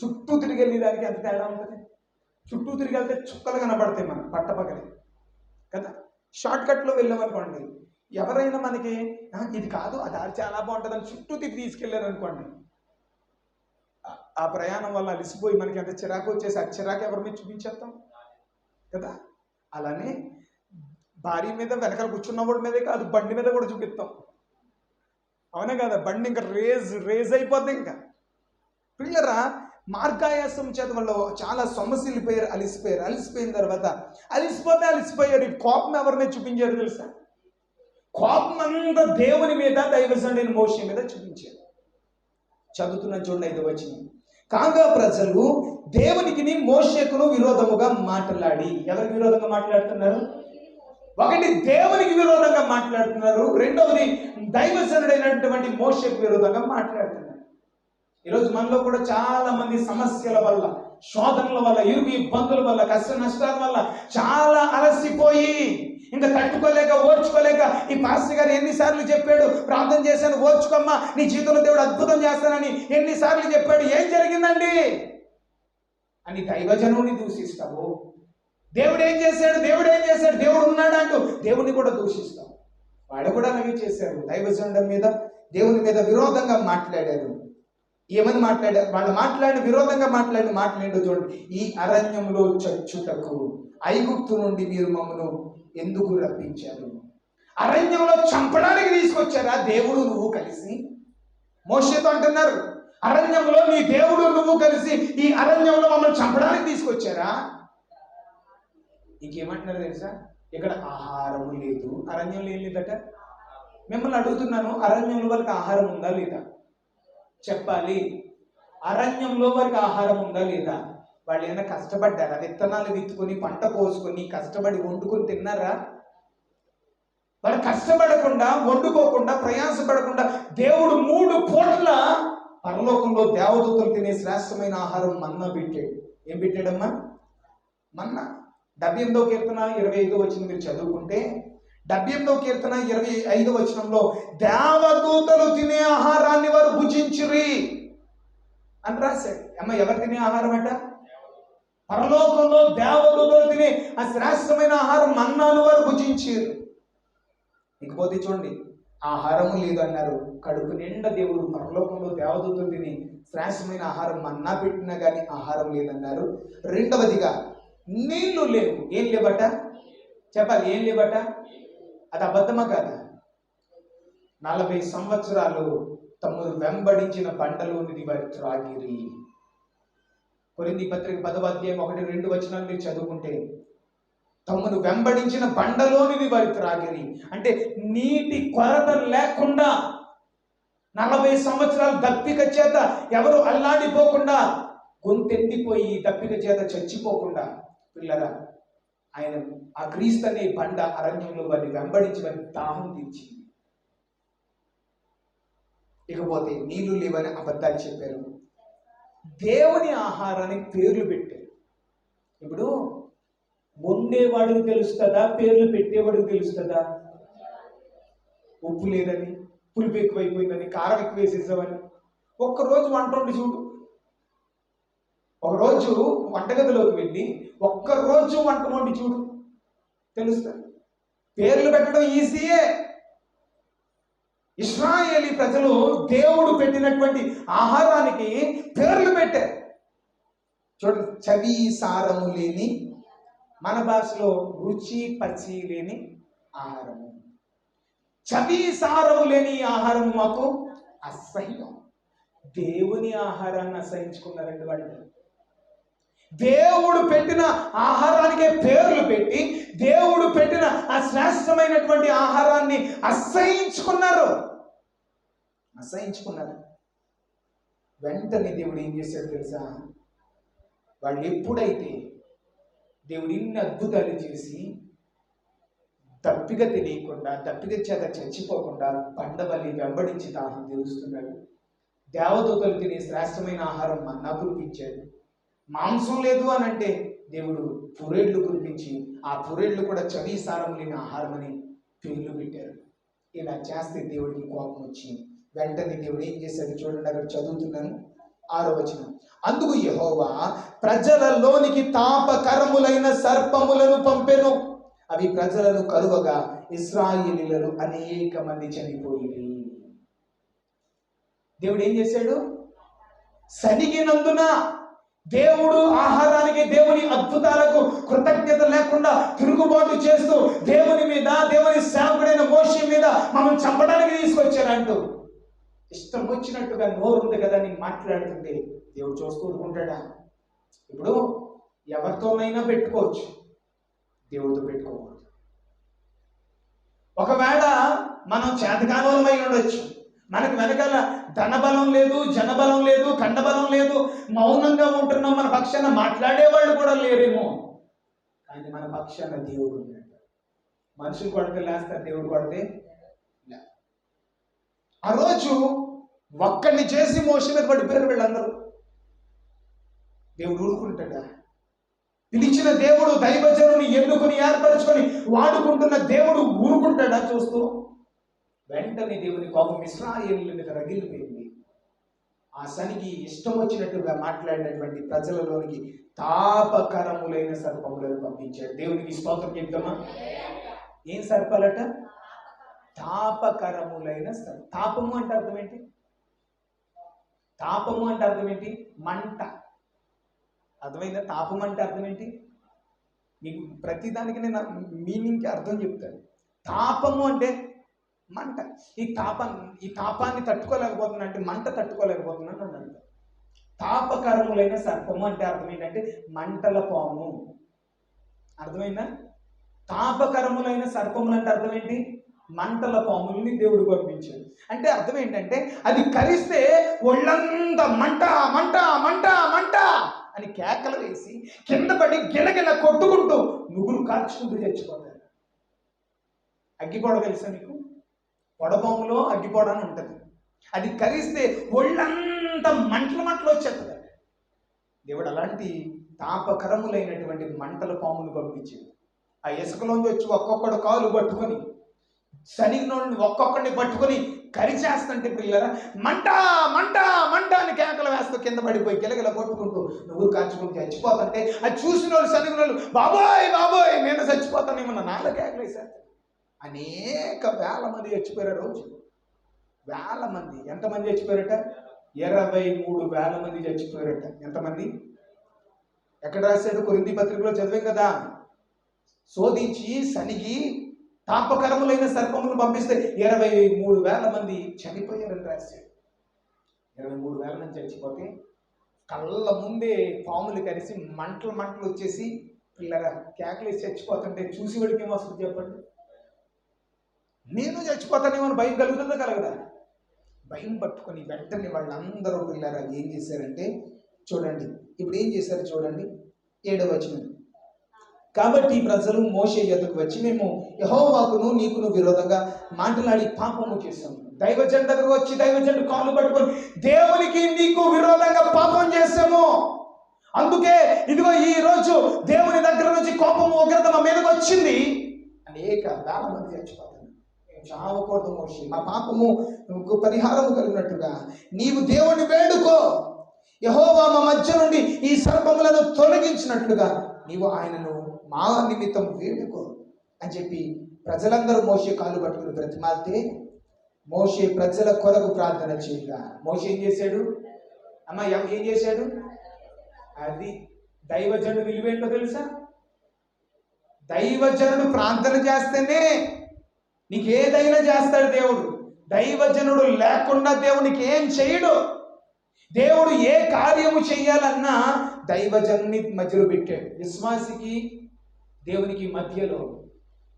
S1: చుట్టూ తిరిగి వెళ్ళేదానికి ఎంత తేడా ఉంటుంది? చుట్టూ తిరిగి వెళ్తే చుక్కలు కనబడతాయి మనం పట్టపగలి కదా. షార్ట్ కట్లో వెళ్ళామనుకోండి, ఎవరైనా మనకి ఇది కాదు ఆ దారి చాలా బాగుంటుందని చుట్టూ తిరిగి తీసుకెళ్ళారు అనుకోండి, ఆ ప్రయాణం వల్ల అలిసిపోయి మనకి ఎంత చిరాకు వచ్చేసి ఆ చిరాకు ఎవరి మీద చూపించేస్తాం కదా. అలానే భార్య మీద వెనకాల కూర్చున్నవాడి మీదే కాదు, బండి మీద కూడా చూపిస్తాం. అవునా కదా? బండి ఇంకా రేజ్ అయిపోద్ది. ఇంకా పిల్లరా మార్గాయాసం చేత వాళ్ళు చాలా సొమ్మసిల్లిపోయారు, అలిసిపోయిన తర్వాత అలిసిపోయారు. కోపం ఎవరి మీద చూపించారు తెలుసా? కోపం అంతా దేవుని మీద, దైవజనుడైన మోషే మీద చూపించారు. చదువుతున్న చూడండి 5వ వచనం. కాగా ప్రజలు దేవునికి మోషేకును విరోధముగా మాట్లాడి. ఎవరికి విరోధంగా మాట్లాడుతున్నారు? ఒకటి దేవునికి విరోధంగా మాట్లాడుతున్నారు, రెండవది దైవజనుడైనటువంటి మోషేకు విరోధంగా మాట్లాడుతున్నారు. ఈరోజు మనలో కూడా చాలా మంది సమస్యల వల్ల, శోధనల వల్ల, ఇరుగు ఇబ్బందుల వల్ల, కష్ట నష్టాల వల్ల చాలా అలసిపోయి ఇంకా తట్టుకోలేక ఓర్చుకోలేక ఈ పాస్టర్ గారు ఎన్నిసార్లు చెప్పాడు, ప్రార్థన చేశాను ఓర్చుకోమ్మా, నీ జీవితంలో దేవుడు అద్భుతం చేస్తానని ఎన్నిసార్లు చెప్పాడు, ఏం జరిగిందండి అని దైవజనుడిని దూషిస్తావు. దేవుడు ఏం చేశాడు, దేవుడు ఏం చేశాడు, దేవుడు ఉన్నాడు అంటూ దేవుడిని కూడా దూషిస్తావు. వాళ్ళు కూడా అలాగే చేశారు. దైవజనుడి మీద, దేవుని మీద విరోధంగా మాట్లాడారు. ఏమని మాట్లాడారు? వాళ్ళు మాట్లాడిన విరోధంగా మాట్లాడిన మాట్లాడేదో చూడండి. ఈ అరణ్యంలో చచ్చుటకు ఐగుప్తు నుండి మీరు మమ్మను ఎందుకు రప్పించారు? అరణ్యంలో చంపడానికి తీసుకొచ్చారా దేవుడు నువ్వు కలిసి? మోషేతో అంటున్నారు, అరణ్యంలో నీ దేవుడు నువ్వు కలిసి ఈ అరణ్యంలో మమ్మల్ని చంపడానికి తీసుకొచ్చారా? ఇంకేమంటున్నారు తెలుసా? ఇక్కడ ఆహారము లేదు. అరణ్యంలో ఏం లేదట. మిమ్మల్ని అడుగుతున్నాను, అరణ్యంలో వారికి ఆహారం ఉందా లేదా చెప్పాలి. అరణ్యంలో వారికి ఆహారం ఉందా లేదా? వాళ్ళు ఏమైనా కష్టపడ్డారా? విత్తనాలు విత్తుకొని పంట కోసుకొని కష్టపడి వండుకొని తిన్నారా? వాళ్ళు కష్టపడకుండా, వండుకోకుండా, ప్రయాసపడకుండా దేవుడు 3 పూట్ల పరలోకంలో దేవదూతలు తినే శ్రేష్టమైన ఆహారం మన్నా పెట్టాడు. ఏం పెట్టాడమ్మా? మన్నా. 78వ కీర్తన 25వ వచనం మీరు చదువుకుంటే, 78వ కీర్తన 25వ వచనంలో దేవదూతలు తినే ఆహారాన్ని వారు భుజించురి అని రాశాడు. అమ్మ, ఎవరు తినే ఆహారం అంట? పరలోకంలో దేవదూతలు తినే ఆ శ్రేష్టమైన ఆహారం మన్నాను వారు భుజించారు. ఇకపోతే చూడండి, ఆహారము లేదు అన్నారు. కడుపు నిండా దేవుడు పరలోకంలో దేవదూతలు తిని శ్రేష్టమైన ఆహారం మన్నా పెట్టినా కానీ ఆహారం లేదన్నారు. రెండవదిగా నీళ్లు లేవు. ఏం లేవట చెప్పాలి, ఏం లేవట? అది అబద్ధమా కాదా? 40 సంవత్సరాలు తమను వెంబడించిన బండలోనిది వారి త్రాగిరి. కొరింథీ పత్రిక 10వ అధ్యాయం 1-2 వచనాలు మీరు చదువుకుంటే, తమను వెంబడించిన బండలోనిది వారి త్రాగిరి అంటే నీటి కొరత లేకుండా 40 సంవత్సరాలు దప్పిక చేత ఎవరు అల్లాడిపోకుండా, గొంతెండిపోయి దప్పిక చేత చచ్చిపోకుండా, పిల్లరా ఆయన ఆ క్రీస్తు అనే బండ అరణ్యంలో వారిని వెంబడించి వారి దాహం తీర్చింది. ఇకపోతే నీళ్లు లేవని అబద్ధాలు చెప్పారు. దేవుని ఆహారానికి పేర్లు పెట్టారు. ఇప్పుడు వండేవాడికి తెలుస్తుందా, పేర్లు పెట్టేవాడికి తెలుస్తుందా? ఉప్పు లేదని, పులుపు ఎక్కువైపోయిందని, కారం ఎక్కువ వేసేసామని. ఒక్కరోజు వంట వండి చూడు. ఒకరోజు వంటగదిలోకి వెళ్ళి ఒక్కరోజు వంట వండి చూడు, తెలుస్తుంది. పేర్లు పెట్టడం ఈజీయే. ఇశ్రాయేలీ ప్రజలు దేవుడు పెట్టినటువంటి ఆహారానికి పేర్లు పెట్టారు. చూడండి, చవి సారము లేని, మన భాషలో రుచి పచి లేని ఆహారము. చవి సారము లేని ఆహారం మాకు అసహ్యం. దేవుని ఆహారాన్ని అసహించుకున్నారండి వాళ్ళు. దేవుడు పెట్టిన ఆహారానికే పేర్లు పెట్టి దేవుడు పెట్టిన ఆ శ్రేష్టమైనటువంటి ఆహారాన్ని అసహించుకున్నారు. వెంటనే దేవుడు ఏం చేశాడు తెలుసా? వాళ్ళు ఎప్పుడైతే దేవుడు ఇన్ని అద్భుతాలు చేసి దప్పిక తెలియకుండా, దప్పిక చేత చచ్చిపోకుండా బండబలి వెంబడించి దాహం తీరుస్తున్నాడు. దేవదూతలు తినే శ్రేష్టమైన ఆహారం మన్నా కురిపించాడు. మాంసం లేదు అని అంటే దేవుడు పురేళ్లు కురిపించి ఆ పురేళ్లు కూడా చవి సారం లేని ఆహారం అని పేర్లు పెట్టారు. ఇలా చేస్తే దేవుడికి కోపం వచ్చి వెంటనే దేవుడు ఏం చేశాడు చూడండి, అక్కడ చదువుతున్నాను 6వ వచనం. అందుకు యెహోవా ప్రజలలోనికి తాపకరములైన సర్పములను పంపెను, అవి ప్రజలను కరువగా ఇశ్రాయేలీయులు అనేక మంది చనిపోయి. దేవుడు ఏం చేశాడు? సనిగినందున దేవుడు ఆహారానికి, దేవుని అద్భుతాలకు కృతజ్ఞత లేకుండా తిరుగుబాటు చేస్తూ దేవుని మీద, దేవుని సేవకుడైన మోషే మీద మమ్మల్ని చంపడానికి తీసుకొచ్చారంటూ ఇష్టం వచ్చినట్టుగా నోరు ఉంది కదా అని మాట్లాడుతుంటే దేవుడు చూసుకుంటాడా? ఇప్పుడు ఎవరితోనైనా పెట్టుకోవచ్చు, దేవుడితో పెట్టుకోకూడదు. ఒకవేళ మనం చేతకాలమై ఉండొచ్చు, మనకు వెనకాల ధనబలం లేదు, జనబలం లేదు, కండబలం లేదు, మౌనంగా ఉంటున్నాం, మన పక్షాన మాట్లాడేవాళ్ళు కూడా లేరేమో, కానీ మన పక్షాన దేవుడు ఉన్నాడు. మనుషులు కొడితే లేస్తారు, దేవుడు కొడితే లే. ఆ రోజు ఒక్కడిని చేసి మోషే మీద పడిపోయారు వీళ్ళందరూ. దేవుడు ఊరుకుంటాడా? పిలిచిన దేవుడు దైవజనుని ఎన్నుకొని ఏర్పరచుకొని వాడుకుంటున్న దేవుడు ఊరుకుంటాడా చూస్తూ? వెంటనే దేవుని కోపం ఇశ్రాయేలుల మీద రగిలిపోయింది. ఆ శనికి ఇష్టం వచ్చినట్టుగా మాట్లాడినటువంటి ప్రజలలోనికి తాపకరములైన సర్పములను పంపించాడు. దేవునికి స్తోత్రం చెప్తామా? ఏం సర్పాలట? తాపకరములైన సర్పం. తాపము అంటే అర్థం ఏంటి? తాపము అంటే అర్థం ఏంటి? మంట. అర్థమైందా? తాపం అంటే అర్థం ఏంటి? మీకు ప్రతిదానికి నేను మీనింగ్కి అర్థం చెప్తాను. తాపము అంటే మంట. ఈ తాపాన్ని తట్టుకోలేకపోతున్నా అంటే మంట తట్టుకోలేకపోతున్నాను అని అర్థం. తాపకరములైన సర్పము అంటే అర్థం ఏంటంటే మంటల పాము. అర్థమైందా? తాపకరములైన సర్పములు అంటే అర్థం ఏంటి? మంటల పాముల్ని దేవుడు పంపించాడు. అంటే అర్థం ఏంటంటే అది కరిస్తే ఒళ్ళంతా మంట మంట మంట మంట అని కేకలు వేసి కింద పడి గిలగిల కొట్టుకుంటూ నువ్వులు కార్చుకుంటూ చచ్చిపోతారు. అగ్గిపొడ తెలుసా మీకు? పొడపాములో అగ్గిపొడ అని ఉంటుంది. అది కరిస్తే ఒళ్ళంతా మంటలు మంటలు వచ్చేస్తుంది. దేవుడు అలాంటి తాపకరములైనటువంటి మంటల పామును పంపించింది. ఆ ఇసుకలోంచి వచ్చి ఒక్కొక్కడు కాలు పట్టుకొని శనిగ్నోళ్ళని ఒక్కొక్కడిని పట్టుకొని కరిచేస్తుంటే పిల్లరా మంట మంట మంట అని కేకలు వేస్తూ కింద పడిపోయి గిలగిల కొట్టుకుంటూ నువ్వు కాచుకుంటూ చచ్చిపోతుంటే అది చూసిన వాళ్ళు శనిగ్నోళ్ళు బాబోయ్ బాబోయ్ నేను చచ్చిపోతానేమో నాలుగు కేకలు వేశారు. అనేక వేల మంది చచ్చిపోయారు. రోజు వేల మంది. ఎంతమంది చచ్చిపోయారట? 23,000 మంది చచ్చిపోయారట. ఎంతమంది? ఎక్కడ రాశాడు? కొరింథీ పత్రికలో చదివాం కదా. శోధించి సనిగి తాపకరములైన సర్పమును పంపిస్తే 23,000 మంది చనిపోయారని రాశాడు. 23,000 మంది చచ్చిపోతే కళ్ళ ముందే పాములు కలిసి మంటలు మంటలు వచ్చేసి పిల్లగా కేకలేసి చచ్చిపోతుంటే చూసి వాడికి ఏమొస్తుంది చెప్పండి? నేను చచ్చిపోతానేమో అని భయం కలుగుతుందో కలగదా? భయం పట్టుకొని వెంటనే వాళ్ళందరూ పిల్లరా ఏం చేశారంటే చూడండి, ఇప్పుడు ఏం చేశారు చూడండి. 7వ వచనం. కాబట్టి ప్రజలు మోషే యొద్దకు వచ్చి మేము యెహోవాకును నీకును విరోధంగా మాట్లాడి పాపము చేశాము. దైవజనుడి దగ్గరకు వచ్చి దైవజనుడు కాళ్ళు పట్టుకొని దేవునికి నీకు విరోధంగా పాపం చేశాము, అందుకే ఇదిగో ఈ రోజు దేవుని దగ్గర నుంచి కోపము ఉగ్రత మా మీదకి వచ్చింది. అనేక వేల మంది చచ్చిపోతారు. చావకూడదు మోషే, మా పాపము పరిహారం కలిగినట్టుగా నీవు దేవుని వేడుకో, యెహోవా మా మధ్య నుండి ఈ సర్పములను తొలగించినట్లుగా నీవు ఆయనను మా నిమిత్తం వేడుకో అని చెప్పి ప్రజలందరూ మోషే కాళ్ళు పట్టుకుని బ్రతిమాలితే మోషే ప్రజల కొరకు ప్రార్థన చేయగా మోషే ఏం చేశాడు? అమ్మ ఏం చేశాడు? అది దైవజనుడు విలువేంటో తెలుసా? దైవజనుడు ప్రార్థన చేస్తేనే నీకు ఏదైనా చేస్తాడు దేవుడు. దైవజనుడు లేకుండా దేవునికి ఏం చేయడు. దేవుడు ఏ కార్యము చెయ్యాలన్నా దైవజనుని మధ్యలో పెట్టాడు. విశ్వాసికి దేవునికి మధ్యలో,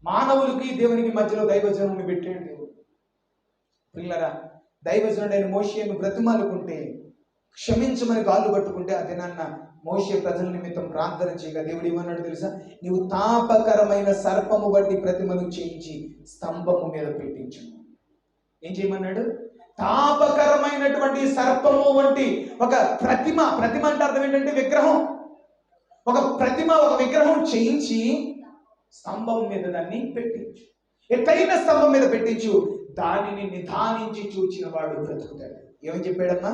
S1: మానవులకి దేవునికి మధ్యలో దైవజనుని పెట్టాడు దేవుడు. పిల్లరా, దైవజనుడైన మోషేను బ్రతిమాలుకుంటే క్షమించమని కాళ్ళు పట్టుకుంటే అదే నాన్న మోషే ప్రజల నిమిత్తం ప్రార్థన చేయగా దేవుడు ఏమన్నాడు తెలుసా? నీవు తాపకరమైన సర్పము వంటి ప్రతిమను చేయించి స్తంభము మీద పెట్టించు. ఏం చేయమన్నాడు? తాపకరమైనటువంటి సర్పము వంటి ఒక ప్రతిమ. ప్రతిమ అంటే అర్థం ఏంటంటే విగ్రహం. ఒక ప్రతిమ, ఒక విగ్రహం చేయించి స్తంభం మీద దాన్ని పెట్టించు. ఎత్తైన స్తంభం మీద పెట్టించు, దానిని నిదానించి చూచిన వాడు బ్రతుకుతాడు. ఏమని చెప్పాడమ్మా?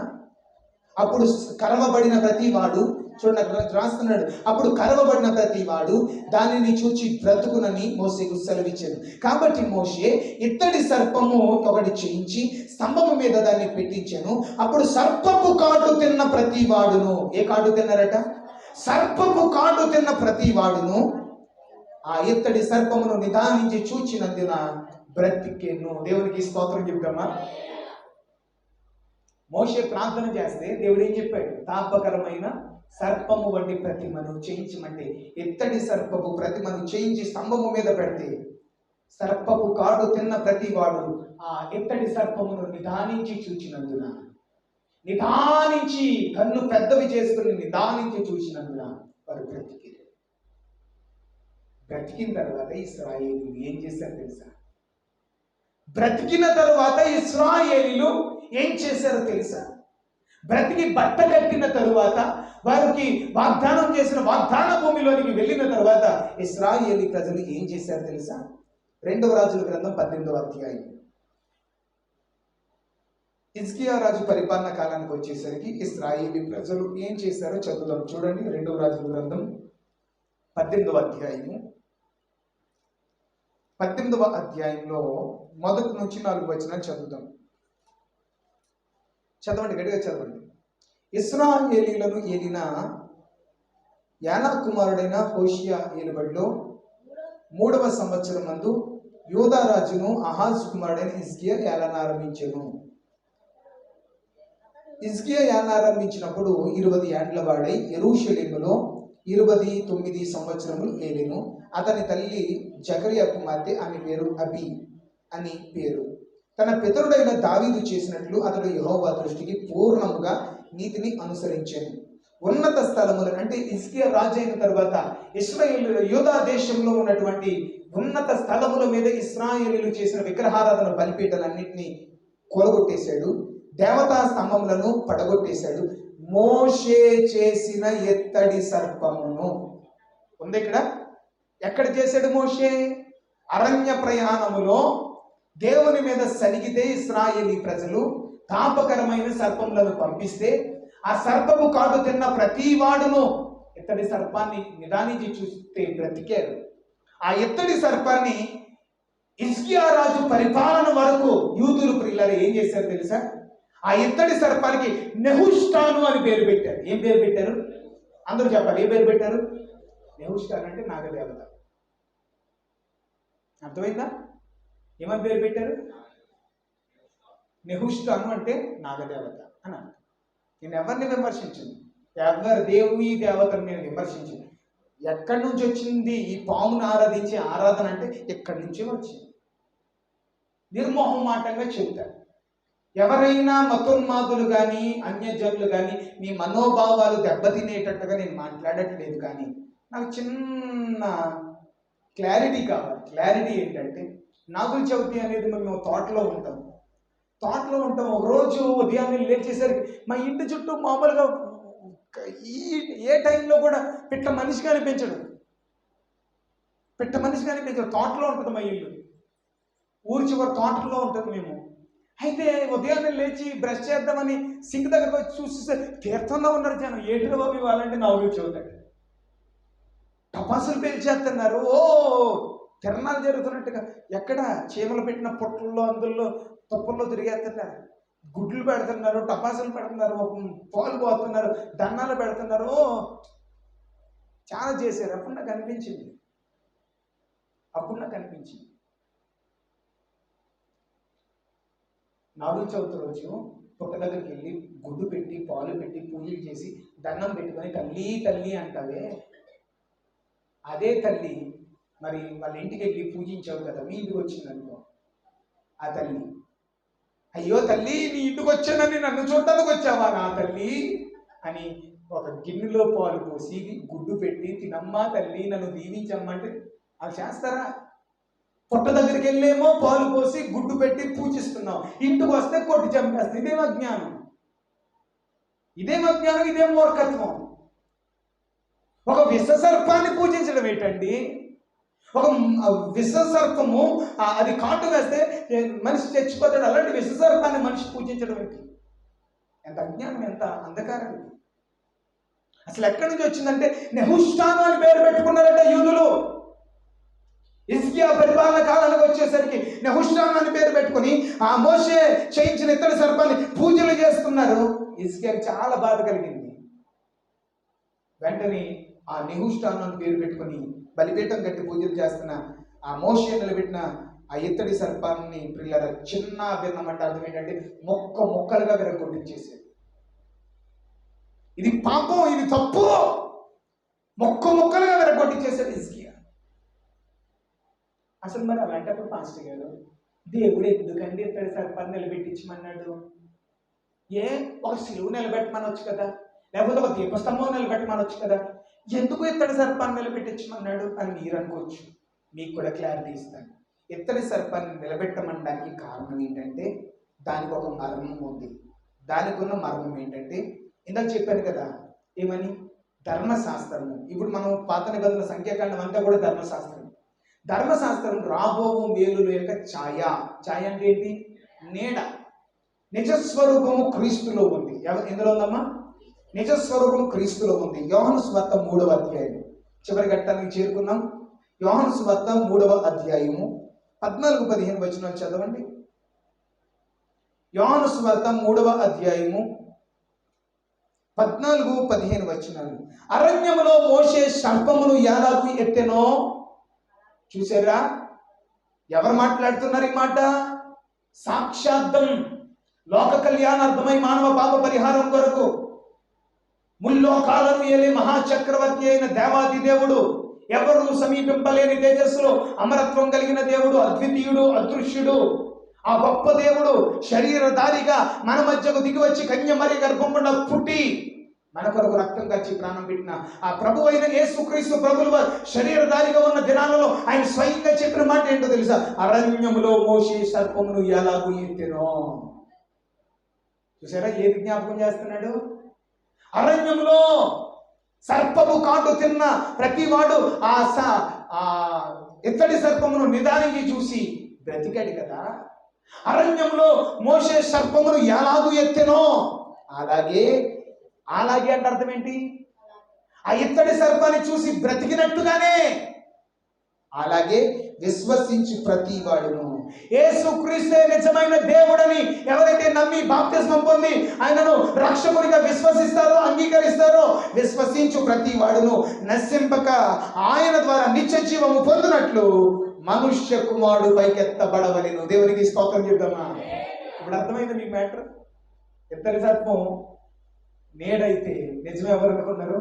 S1: అప్పుడు కరవబడిన ప్రతి వాడు, చూడండి రాస్తున్నాడు, అప్పుడు కరవబడిన ప్రతి వాడు దానిని చూచి బ్రతుకునని మోషేకు సెలవిచ్చాడు. కాబట్టి మోషే ఇత్తడి సర్పము ఒకటి చేయించి స్తంభము మీద దాన్ని పెట్టించాను. అప్పుడు సర్పపు కాటు తిన్న ప్రతి వాడును, ఏ కాటు తిన్నారట? సర్పపు కాటు తిన్న ప్రతి వాడును ఆ ఇత్తడి సర్పమును నిదానించి చూచినందున బ్రతికెను. దేవునికి స్తోత్రం చెప్తామా? మోషే ప్రార్థన చేస్తే దేవుడు ఏం చెప్పాడు? తాపకరమైన సర్పము వంటి ప్రతిమను చేయించమంటే ఇత్తడి సర్పపు ప్రతిమను చేయించి స్తంభము మీద పెడితే సర్పపు కాడు తిన్న ప్రతి వాడు ఆ ఇత్తడి సర్పమును నిదానించి చూచినందున, నిదానించి కన్ను పెద్దవి చేసుకుని నిదానించి చూసినందున వారు బ్రతికి. బ్రతికిన తర్వాత ఇశ్రాయేలీయులు ఏం చేశారు తెలుసా? బ్రతికిన తర్వాత ఇశ్రాయేలీయులు ఏం చేశారో తెలుసా? బ్రతికి బట్ట కట్టిన తరువాత, వారికి వాగ్దానం చేసిన వాగ్దాన భూమిలోనికి వెళ్ళిన తరువాత ఇశ్రాయేలీ ప్రజలు ఏం చేశారు తెలుసా? 2వ రాజుల గ్రంథం 18వ అధ్యాయం. హిజ్కియా రాజు పరిపాలన కాలానికి వచ్చేసరికి ఇశ్రాయేలీ ప్రజలు ఏం చేశారో చదువుదాం. చూడండి, 2వ రాజుల గ్రంథం 18వ అధ్యాయము. 18వ అధ్యాయంలో 1 నుంచి 4 వచనాలు చదువుదాం. చదవండి, గట్టిగా చదవండి. ఇశ్రాయేలీలను ఏలిన యానా కుమారుడైన హోషియా ఏలుబడిలో 3వ సంవత్సరం నందు యూదా రాజును ఆహాజు కుమారుడైన హిజ్కియా ఏలన ఆరంభించెను. హిజ్కియా ఏలన ఆరంభించినప్పుడు 20 ఏండ్ల వాడై యెరూషలేములో 29 సంవత్సరములు ఏలెను. అతని తల్లి జకరియా కుమార్తె, ఆమె పేరు అబి అని పేరు. తన పితరుడైన దావీదు చేసినట్లు అతడు యెహోవా దృష్టికి పూర్ణముగా నీతిని అనుసరించాను. ఉన్నత స్థలములను, అంటే హిజ్కియా రాజు అయిన తర్వాత ఇశ్రాయేలు యూదా దేశంలో ఉన్నటువంటి ఉన్నత స్థలముల మీద ఇశ్రాయేలీలు చేసిన విగ్రహారాధన బలిపీఠలన్నింటినీ కూలగొట్టేశాడు. దేవతా స్తంభములను పడగొట్టేశాడు. మోషే చేసిన ఎత్తడి సర్పమును ఉంది ఇక్కడ. ఎక్కడ చేశాడు మోషే? అరణ్య ప్రయాణములో దేవుని మీద సనిగితే ఇశ్రాయేలీ ప్రజలు తాపకరమైన సర్పములను పంపిస్తే ఆ సర్పము కాదు తిన్న ప్రతి వాడును ఎత్తడి సర్పాన్ని నిదానించి చూస్తే బ్రతికారు. ఆ ఎత్తడి సర్పాన్ని హిజ్కియా రాజు పరిపాలన వరకు యూదులు ప్రియులారా ఏం చేశారు తెలుసా? ఆ ఎత్తడి సర్పానికి నెహుష్టాను అని పేరు పెట్టారు. ఏం పేరు పెట్టారు? అందరూ చెప్పాలి, ఏ పేరు పెట్టారు? నెహుష్టాను అంటే నాగదేవత. అర్థమైందా? ఏమని పేరు పెట్టారు? నెహుష్టాను అంటే నాగదేవత అని అర్థం. నేను ఎవరిని విమర్శించింది? ఎవరి దేవుని దేవతను నేను విమర్శించింది. ఎక్కడి నుంచి వచ్చింది ఈ పామును ఆరాధించే ఆరాధన అంటే? ఎక్కడి నుంచే వచ్చింది. నిర్మోహమాటంగా చెబుతారు. ఎవరైనా మతోన్మాదులు కానీ అన్యజనులు కానీ మీ మనోభావాలు దెబ్బతినేటట్టుగా నేను మాట్లాడట్లేదు, కానీ నాకు చిన్న క్లారిటీ కావాలి. క్లారిటీ ఏంటంటే, నాగుల చవితి అనేది మేము తోటలో ఉంటాం. ఒక రోజు ఉదయాన్నే లేచేసరికి మా ఇంటి చుట్టూ మామూలుగా ఏ టైంలో కూడా పిట్ట మనిషిగా అనిపించడు. తోటలో ఉంటుంది మా ఇల్లు. ఊరి చివరి తోటలో ఉంటుంది మేము. అయితే ఉదయాన్నే లేచి బ్రష్ చేద్దామని సింక్ దగ్గరకు వచ్చి చూస్తే తీర్థంలో ఉన్నారు జనం. ఏంటిలో బాబు ఇవ్వాలంటే నాగుల చవితి టపాసులు పేల్చేస్తున్నారు. ఓ తిరణాలు జరుగుతున్నట్టుగా. ఎక్కడ చీమలు పెట్టిన పొట్టల్లో అందులో తుప్పల్లో తిరిగేస్తున్నారు, గుడ్లు పెడుతున్నారు, టపాసులు పెడుతున్నారు, పాలు పోతున్నారు, దన్నాలు పెడుతున్నారు. చాలా చేశారు. అప్పుడు నాకు అనిపించింది నాగుల చవితి రోజు పుట్ట దగ్గరికి వెళ్ళి గుడ్డు పెట్టి పాలు పెట్టి పూజలు చేసి దండం పెట్టుకొని తల్లి తల్లి అంటావే, అదే తల్లి మరి వాళ్ళ ఇంటికి వెళ్ళి పూజించావు కదా, మీ ఇంటికి వచ్చిందనుకో, ఆ తల్లి అయ్యో తల్లి నీ ఇంటికి వచ్చానని నన్ను చూడటానికి వచ్చావా నా తల్లి అని ఒక గిన్నెలో పాలు పోసి గుడ్డు పెట్టి తినమ్మా తల్లి నన్ను దీవించమ్మంటే అవి చేస్తారా? పుట్ట దగ్గరికి వెళ్ళేమో పాలు పోసి గుడ్డు పెట్టి పూజిస్తున్నాం, ఇంటికి వస్తే కొట్టి చంపేస్తాం. ఇదేం అజ్ఞానం, ఇదేం మూర్ఖత్వం. ఒక విషసర్పాన్ని పూజించడం ఏంటండి? ఒక విషసర్పము అది కాటు వేస్తే మనిషి చచ్చిపోతాడు. అలాంటి విషసర్పాన్ని మనిషి పూజించడం ఏంటి? ఎంత అజ్ఞానం, ఎంత అంధకారం. అసలు ఎక్కడి నుంచి వచ్చిందంటే నెహుష్టాను అని పేరు పెట్టుకున్నారంట యూదులు. హిజ్కియా పరిపాలన కాలానికి వచ్చేసరికి నెహుష్టాను అని పేరు పెట్టుకుని ఆ మోషే చేయించిన ఇతర సర్పాన్ని పూజలు చేస్తున్నారు. హిజ్కియాకి చాలా బాధ కలిగింది. వెంటనే ఆ నెహుష్టాను అని పేరు పెట్టుకుని బలిపీఠం కట్టి పూజలు చేస్తున్న ఆ మోషే నిలబెట్టిన ఆ ఇత్తడి సర్పాన్ని పిల్లల చిన్న భిన్నం అంటే అర్థం ఏంటంటే మొక్కలుగా విరగొట్టించేసారు. ఇది పాపం, ఇది తప్పు. మొక్కలుగా విరగొట్టించేసాడు హిజ్కియా. అసలు మరి అలాంటప్పుడు పాస్టర్ గారు దేవుడు ఎందుకండి ఇత్తడి సర్పాన్ని నిలబెట్టించమన్నాడు? ఒక సిలువు నిలబెట్టమనొచ్చు కదా, లేకపోతే ఒక దీపస్తంభం నిలబెట్టమనొచ్చు కదా, ఎందుకు ఇత్తడి సర్పాన్ని నిలబెట్టించమన్నాడు అని మీరు అనుకోవచ్చు. మీకు కూడా క్లారిటీ ఇస్తాను. ఇత్తడి సర్పాన్ని నిలబెట్టమనడానికి కారణం ఏంటంటే దానికి ఒక మర్మం ఉంది. దానికి ఉన్న మర్మం ఏంటంటే, ఇందాక చెప్పాను కదా ఏమని, ధర్మశాస్త్రము. ఇప్పుడు మనం పాత నిబంధనల సంఖ్యాకాండం అంతా కూడా ధర్మశాస్త్రం. ధర్మశాస్త్రం రాబో మేలుల యొక్క ఛాయ. ఛాయ అంటే ఏంటి? నీడ. నిజస్వరూపము క్రీస్తులో ఉంది. ఎందులో ఉందమ్మా? నిజస్వరూపం క్రీస్తులో ఉంది. యోహాను సువార్త 3వ అధ్యాయం చివరి ఘట్టానికి చేరుకున్నాం. యోహాను సువార్త 3వ అధ్యాయము 14-15 వచనాలు చదవండి. యోహాను సువార్త 3వ అధ్యాయము 14-15 వచనాలు. అరణ్యములో మోషే సర్పమును ఎలాగూ ఎత్తెనో. చూసారా? ఎవరు మాట్లాడుతున్నారు ఈ మాట? సాక్షార్థం లోక కళ్యాణార్థమై మానవ పాప పరిహారం కొరకు ముల్లోకాలను ఏలే మహాచక్రవర్తి అయిన దేవాది దేవుడు, ఎవరు సమీపింపలేని తేజస్సులో అమరత్వం కలిగిన దేవుడు, అద్వితీయుడు, అదృశ్యుడు, ఆ గొప్ప దేవుడు శరీరధారిగా మన మధ్యకు దిగి వచ్చి కన్యమరి గర్భమున పుట్టి మన కొరకు రక్తం కచ్చి ప్రాణం పెట్టిన ఆ ప్రభు అయిన యేసుక్రీస్తు ప్రభువు శరీరధారిగా ఉన్న దినాలలో ఆయన స్వయంగా చెప్పిన మాట ఏంటో తెలుసా? అరణ్యములో మోషే సర్పమును ఎలాగూ ఎత్తెనో. చూసారా? ఏది జ్ఞాపకం చేస్తున్నాడు? అరణ్యంలో సర్పము కాటు తిన్న ప్రతివాడు ఆ ఇత్తడి సర్పమును నిదానికి చూసి బ్రతికాడు కదా. అరణ్యంలో మోషే సర్పమును ఎలాగూ ఎత్తెనో, అలాగే అంటే అర్థం ఏంటి? ఆ ఇత్తడి సర్పాన్ని చూసి బ్రతికినట్టుగానే అలాగే విశ్వసించి ప్రతి వాడును యేసుక్రీస్తే నిజమైన దేవుడని ఎవరైతే నమ్మి బాప్తిస్మం పొంది ఆయనను రక్షకుడిగా విశ్వసిస్తారో, అంగీకరిస్తారో, విశ్వసించు ప్రతి వాడును నశింపక ఆయన ద్వారా నిత్య జీవము పొందినట్లు మనుష్య కుమారుడు పైకెత్తబడవలెను. దేవునికి స్తోత్రం చెప్తామా? ఇప్పుడు అర్థమైంది మీకు మ్యాటర్? ఇత్తడి సర్పం నేడైతే నిజమే ఎవరు అనుకున్నారు?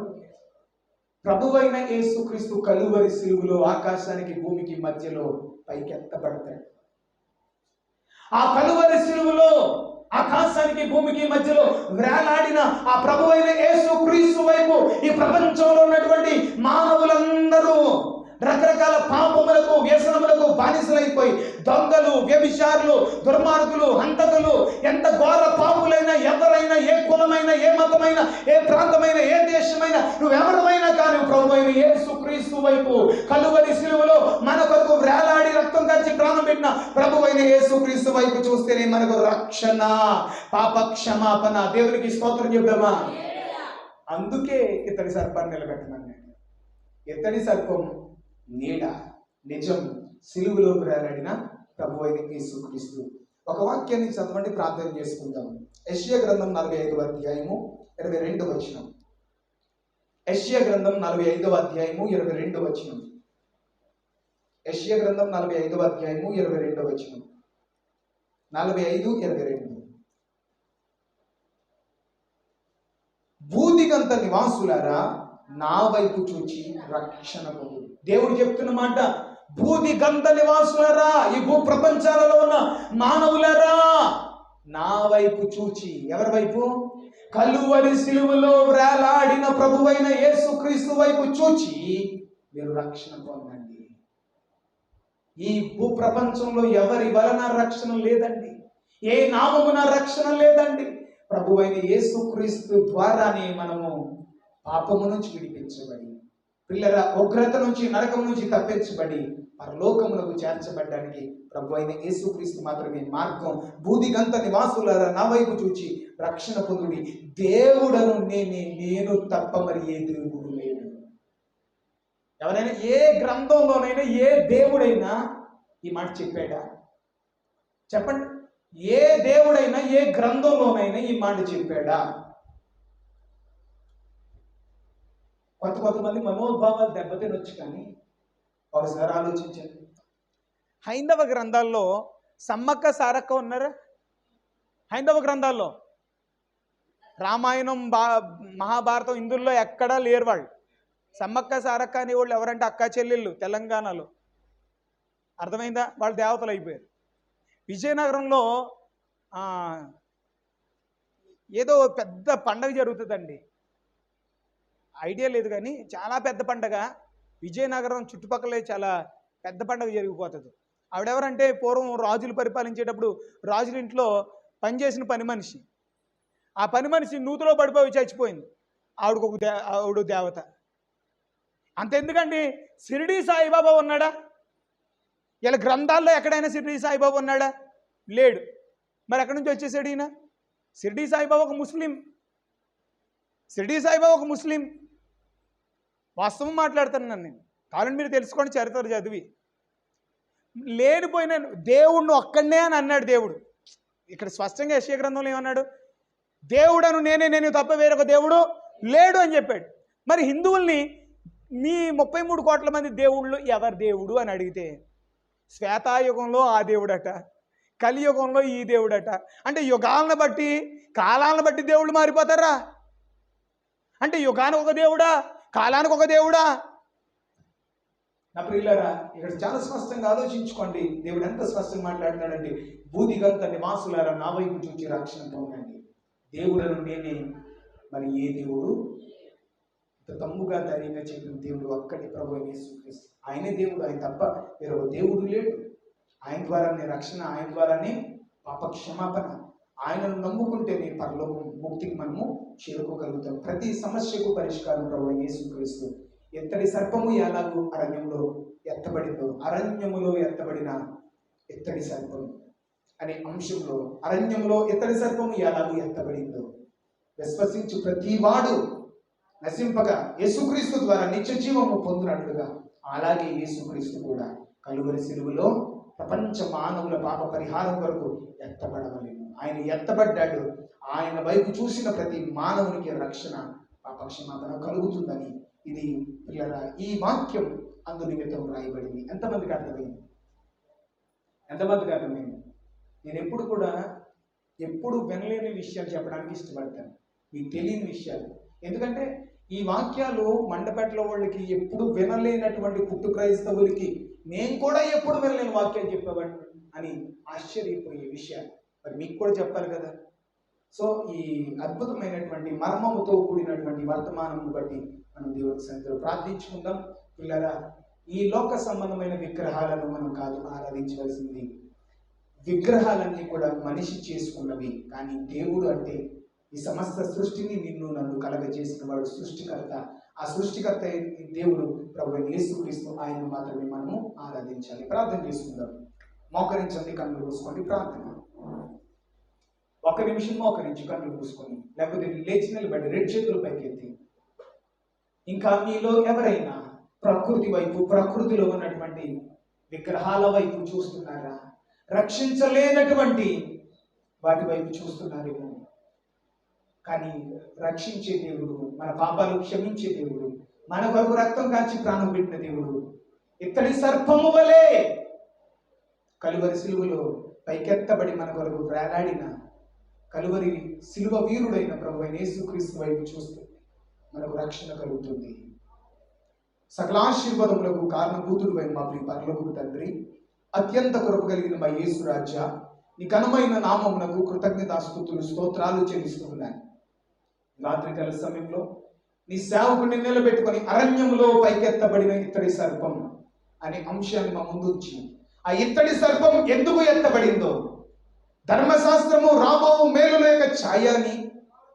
S1: ప్రభువైన యేసుక్రీస్తు కలువరి సిలువలో ఆకాశానికి భూమికి మధ్యలో పైకెత్తబడతాడు. ఆ కలువరి సిలువలో ఆకాశానికి భూమికి మధ్యలో వేలాడిన ఆ ప్రభువైన యేసుక్రీస్తు వైపు ఈ ప్రపంచంలో ఉన్నటువంటి మానవులందరూ రకరకాల పాపములకు, వ్యసనములకు బానిసలైపోయి దొంగలు, వ్యభిచారులు, దుర్మార్గులు, హంతకులు, ఎంత ఘోర పాపులైనా, ఎవరైనా, ఏ కులమైనా, ఏ మతమైనా, ఏ ప్రాంతమైనా, ఏ దేశమైనా, నువ్వెవరమైనా కానీ ప్రభువైన యేసుక్రీస్తు వైపు కలువరి సిలువలో మన కొరకు వేలాడి రక్తం కార్చి ప్రాణం పెట్టిన ప్రభువైన యేసుక్రీస్తు వైపు చూస్తేనే మనకు రక్షణ, పాప క్షమాపణ. దేవునికి స్తోత్రం చెప్దామా? అందుకే ఇతడి సర్పాన్ని నిలబెట్టమని. ఇతడి సర్పం నీడ, నిజం, సిలువలో వేలాడిన ప్రభువైన యేసుక్రీస్తు. ఒక వాక్యాన్ని చదవండి, ప్రార్థన చేసుకుందాం. యెషయా గ్రంథం 45వ అధ్యాయము 22వ వచనం. యెషయా గ్రంథం 45వ అధ్యాయము 22వ వచనం. యెషయా గ్రంథం 45వ అధ్యాయము 22వ వచనం. 45:22. భూదిగంత నివాసులారా నా వైపు చూచి రక్షణ పొందు. దేవుడు చెప్తున్న మాట, భూదిగంత నివాసులారా, ఈ భూ ప్రపంచాలలో ఉన్న మానవులారా నా వైపు చూచి. ఎవరి వైపు? కలువరి సిలువలో వేలాడిన ప్రభువైన యేసుక్రీస్తు వైపు చూచి మీరు రక్షణ పొందండి. ఈ భూ ప్రపంచంలో ఎవరి వలన రక్షణ లేదండి, ఏ నామమున రక్షణ లేదండి. ప్రభువైన యేసుక్రీస్తు ద్వారానే మనము పాపము నుంచి విడిపించబడి, పిల్లల ఉగ్రత నుంచి, నరకం నుంచి తప్పించబడి పరలోకములకు చేర్చబడ్డానికి ప్రభువైన యేసుక్రీస్తు మాత్రమే మార్గం. భూదిగంత నివాసులారా నా వైపు చూచి రక్షణ పొందుడి. దేవుడను నేను తప్ప మరి ఏ దేవుడు లేడు. ఎవరైనా ఏ గ్రంథంలోనైనా ఏ దేవుడైనా ఈ మాట చెప్పాడా? చెప్పండి. ఏ దేవుడైనా ఏ గ్రంథంలోనైనా ఈ మాట చెప్పాడా? కొంతమంది మనోభావాలు దెబ్బతినొచ్చు, కానీ ఒకసారి ఆలోచించండి. హైందవ గ్రంథాల్లో సమ్మక్క సారక్క ఉన్నారా? హైందవ గ్రంథాల్లో రామాయణం, మహాభారతం, ఇందులో ఎక్కడా లేరు వాళ్ళు. సమ్మక్క సారక్క అనే వాళ్ళు ఎవరంటే అక్క చెల్లెళ్ళు తెలంగాణలో. అర్థమైందా? వాళ్ళు దేవతలు అయిపోయారు. విజయనగరంలో ఏదో పెద్ద పండగ జరుగుతుందండి, ఐడియా లేదు కానీ చాలా పెద్ద పండగ. విజయనగరం చుట్టుపక్కలే చాలా పెద్ద పండగ జరిగిపోతుంది. ఆవిడెవరంటే పూర్వం రాజులు పరిపాలించేటప్పుడు రాజుల ఇంట్లో పనిచేసిన పని మనిషి.
S2: ఆ పని మనిషి నూతిలో పడిపోయి చచ్చిపోయింది. ఆవిడ దేవత. అంతెందుకండి, షిరిడీ సాయిబాబా ఉన్నాడా? ఇలా గ్రంథాల్లో ఎక్కడైనా షిరిడీ సాయిబాబా ఉన్నాడా? లేడు. మరి ఎక్కడి నుంచి వచ్చేసాడు ఈయన? షిరిడీ సాయిబాబా ఒక ముస్లిం. షిరిడీ సాయిబాబా ఒక ముస్లిం. వాస్తవం మాట్లాడుతున్నాను నేను. కావాలని మీరు తెలుసుకోండి చరిత్ర చదివి. లేనిపోయిన దేవుణ్ణి ఒక్కడనే అని అన్నాడు దేవుడు. ఇక్కడ స్పష్టంగా యెషయా గ్రంథంలో ఏమన్నాడు? దేవుడను నేను తప్ప వేరొక దేవుడు లేడు అని చెప్పాడు. మరి హిందువుల్ని మీ 33 కోట్ల మంది దేవుళ్ళు ఎవరి దేవుడు అని అడిగితే శ్వేతాయుగంలో ఆ దేవుడట, కలియుగంలో ఈ దేవుడట. అంటే యుగాలను బట్టి కాలాలను బట్టి దేవుళ్ళు మారిపోతారా? అంటే యుగానికి ఒక దేవుడా, కాలానికి ఒక దేవుడా?
S1: నా ప్రియులారా, ఇక్కడ చాలా స్పష్టంగా ఆలోచించుకోండి. దేవుడు ఎంత స్పష్టంగా మాట్లాడుతున్నాడండి. భూదిగంత నివాసులారా నా వైపు చూచి రక్షణ పొందండి. దేవుడను నేనే, మరి ఏ దేవుడు? ఇంత తమ్ముగా ధైర్యంగా చెప్పిన దేవుడు ఒక్కటి ప్రభు యేసుక్రీస్తు. ఆయనే దేవుడు, ఆయన తప్ప వేరొక దేవుడు లేడు. ఆయన ద్వారానే రక్షణ, ఆయన ద్వారానే పాప క్షమాపణ. ఆయనను నమ్ముకుంటేనే పరలోకం, ముక్తికి మనము చేరుకోగలుగుతాం. ప్రతి సమస్యకు పరిష్కారం ప్రభు యేసుక్రీస్తు. ఎత్తడి సర్పము ఎలాగూ అరణ్యంలో ఎత్తబడిందో, అరణ్యములో ఎత్తబడిన ఎత్తడి సర్పం అనే అంశంలో అరణ్యంలో ఎత్తడి సర్పము ఎలాగూ ఎత్తబడిందో విశ్వసించు ప్రతి వాడు నశింపగా యేసుక్రీస్తు ద్వారా నిత్య జీవము పొందినట్లుగా అలాగే యేసుక్రీస్తు కూడా కలువరి సిలువలో ప్రపంచ మానవుల పాప పరిహారం కొరకు ఎత్తబడవలెను. ఆయన ఎత్తబడ్డాడు. ఆయన వైపు చూసిన ప్రతి మానవునికి రక్షణ, పాప క్షమాపణ కలుగుతుందని ఇది పిల్లల ఈ వాక్యం అందు నిమిత్తం రాయబడింది. ఎంతమందికి అర్థమైంది? ఎంతమందికి అర్థమైంది? నేను ఎప్పుడు వినలేని విషయాలు చెప్పడానికి ఇష్టపడతాను, మీకు తెలియని విషయాలు. ఎందుకంటే ఈ వాక్యాలు మండపేటలో వాళ్ళకి ఎప్పుడు వినలేనటువంటి పుట్టు క్రైస్తవులకి నేను కూడా ఎప్పుడు వినలేని వాక్యాలు చెప్పేవాడిని అని ఆశ్చర్యపోయే విషయాలు మరి మీకు కూడా చెప్పాలి కదా. సో ఈ అద్భుతమైనటువంటి మర్మముతో కూడినటువంటి వర్తమానమును బట్టి మనం దేవుని సన్నిధిలో ప్రార్థించుకుందాం. పిల్లరా, ఈ లోక సంబంధమైన విగ్రహాలను మనం కాదు ఆరాధించవలసింది. విగ్రహాలన్నీ కూడా మనిషి చేసుకున్నవి. కానీ దేవుడు అంటే ఈ సమస్త సృష్టిని నిన్ను నన్ను కలగజేసిన వాడు సృష్టికర్త. ఆ సృష్టికర్త దేవుడు ప్రభువైన యేసుక్రీస్తు. ఆయనను మాత్రమే మనము ఆరాధించాలి. ప్రార్థన చేసుకుందాం. మోకరించండి, కన్నులు మూసుకోండి. ప్రార్థన 1 నిమిషం మోకరించి కన్నులు మూసుకొని, లేకపోతే లేచి నిలబడి 2 చేతులు పైకెత్తి. ఇంకా మీలో ఎవరైనా ప్రకృతి వైపు, ప్రకృతిలో ఉన్నటువంటి విగ్రహాల వైపు చూస్తున్నారా? రక్షించలేనటువంటి వాటి వైపు చూస్తున్నారేమో. కానీ రక్షించే దేవుడు, మన పాపాలు క్షమించే దేవుడు, మన కొరకు రక్తం కాచి ప్రాణం పెట్టిన దేవుడు, ఇత్తడి సర్పము వలె కలువరి సిలువలో పైకెత్తబడి మన కొరకు వేలాడిన కలువరి సిలువ వీరుడైన ప్రభువైన యేసుక్రీస్తు వైపు చూస్తే మనకు రక్షణ కలుగుతుంది. సకలాశీర్వాదములకు కారణభూతుడైన మా ప్రియ పరలోకపు తండ్రి, అత్యంత కృప కలిగిన మా యేసు రాజా, నీ ఘనమైన నామమునకు కృతజ్ఞతాస్తుతులు స్తోత్రాలు చెల్లిస్తున్నాను. రాత్రికాల సమయంలో నీ సేవకుడిని నిలబెట్టుకొని అరణ్యములో పైకెత్తబడిన ఇత్తడి సర్పం అనే అంశాన్ని మా ముందు ఉంచి, ఆ ఇత్తడి సర్పం ఎందుకు ఎత్తబడిందో, ధర్మశాస్త్రము రాబో మేలుల యొక్క ఛాయ అని,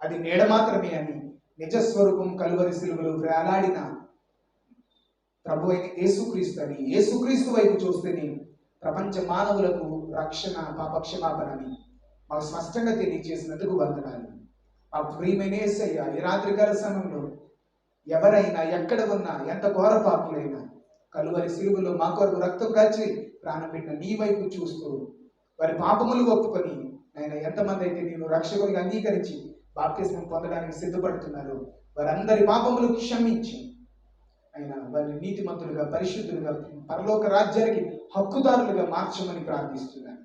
S1: అది నీడ మాత్రమే అని, నిజస్వరూపం కలువరి సిలువలో వేలాడిన ప్రభు అయిన యేసుక్రీస్తు అని, యేసుక్రీస్తు వైపు చూస్తేనే ప్రపంచ మానవులకు రక్షణ, పాపక్షమాపణ అని మాకు స్పష్టంగా తెలియజేసినందుకు వందనాలు. ఆ ప్రియమైన యేసయ్య, ఈ రాత్రికాల సమయంలో ఎవరైనా ఎక్కడ ఉన్నా, ఎంత ఘోర పాపులైనా కలువరి సిలువలో మా కొరకు రక్తం కాచి ప్రాణం పెట్టిన నీ వైపు చూస్తూ వారి పాపములు ఒప్పుకొని, ఆయన ఎంతమంది అయితే నేను రక్షకునిగా అంగీకరించి బాప్తిస్మం పొందడానికి సిద్ధపడుతున్నారు, వారందరి పాపములు క్షమించి ఆయన వారిని నీతిమంతులుగా, పరిశుద్ధులుగా, పరలోక రాజ్యానికి హక్కుదారులుగా మార్చమని ప్రార్థిస్తున్నాను.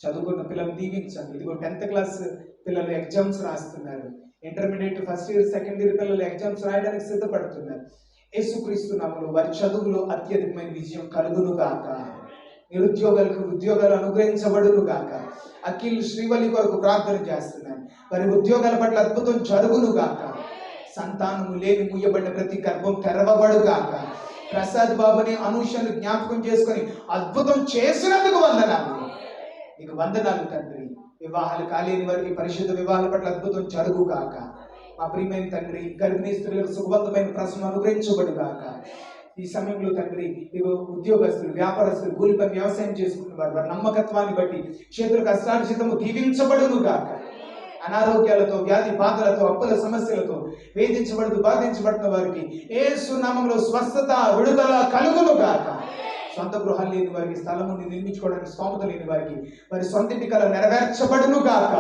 S1: చదువుకున్న పిల్లలు దీవించండి. ఇదిగో 10th క్లాస్ పిల్లలు ఎగ్జామ్స్ రాస్తున్నారు, intermediate first year, second year పిల్లలు ఎగ్జామ్స్ రాయడానికి సిద్ధపడుతున్నారు. యేసుక్రీస్తు నామములో వారి చదువులో అత్యధికమైన విజయం కలుగును గాక. నిరుద్యోగులకు ఉద్యోగాలు అనుగ్రహించబడును గాక. అఖిల్ శ్రీవల్లి కొరకు ప్రార్థన చేస్తున్నాను, వారి ఉద్యోగాల పట్ల అద్భుతం జరుగును గాక. సంతానము లేని ముయ్యబడిన ప్రతి గర్భం తెరవబడు గాక. ప్రసాద్ బాబుని, అనూషను జ్ఞాపకం చేసుకొని అద్భుతం చేసినందుకు వందనాలు. నీకు వందనాలు తండ్రి. వివాహాలు కాలేని వారికి పరిశుద్ధ వివాహాల పట్ల అద్భుతం జరుగు గాక. మా ప్రియమైన తండ్రి, గర్భిణీ స్త్రీలకు సుఖవంతమైన ప్రసవం అనుగ్రహించబడు గాక. ఈ సమయంలో తండ్రి, ఇగో ఉద్యోగస్తులు, వ్యాపారస్తులు, కూలి పని వ్యవసాయం చేసుకున్న వారు వారి నమ్మకత్వాన్ని బట్టి చేతుల కష్టార్జితము దీవించబడును గాక. అనారోగ్యాలతో, వ్యాధి బాధలతో, అప్పుల సమస్యలతో బాధించబడుతున్న వారికి యేసు నామములో స్వస్థత, విడుదల కలుగును గాక. సొంత గృహాలు లేని వారికి, స్థలం నుండి నిర్మించుకోవడానికి స్తోమత లేని వారికి వారి సొంత ఇంటి కల నెరవేర్చబడును గాక.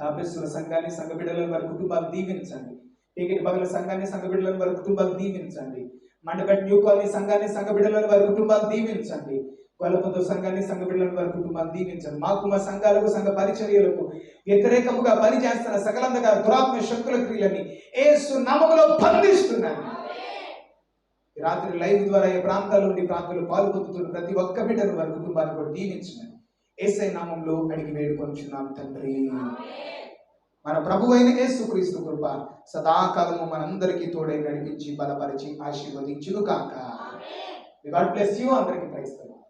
S1: తాపేశ్వర సంఘాన్ని, సంఘ బిడ్డలను వారి కుటుంబాలు దీవించండి. టికెట్ పగల సంఘాన్ని, సంఘ బిడ్డలను వారి కుటుంబాలు దీవించండి. మండపేట న్యూ కాలనీ సంఘాన్ని, సంఘ బిడ్డలను వారి కుటుంబాలు దీవించండి. గొల్లపొద్దు సంఘాన్ని, సంఘ బిడ్డలను వారి కుటుంబాలు దీవించండి. మాకు, మా సంఘాలకు, సంఘ పరిచర్యలకు వ్యతిరేకముగా పనిచేస్తున్న సకలంగా దురాత్మ శక్తుల క్రియలని యేసు నామములో బంధిస్తున్నాను. ఈ రాత్రి లైవ్ ద్వారా ఈ ప్రాంతాల నుండి ప్రాంతాలు పాల్గొంటున్న ప్రతి ఒక్క బిడ్డను వారి కుటుంబాన్ని కూడా దీవించండి. యేసయ్య నామములో అడిగి వేడుకొంచున్నాం తండ్రి. మన ప్రభువైన యేసుక్రీస్తు కృప సదాకాలము మనందరికీ తోడై నడిపించి బలపరిచి ఆశీర్వదించును కాక. God bless you. అందరికీ ప్రైజ్ ది లార్డ్.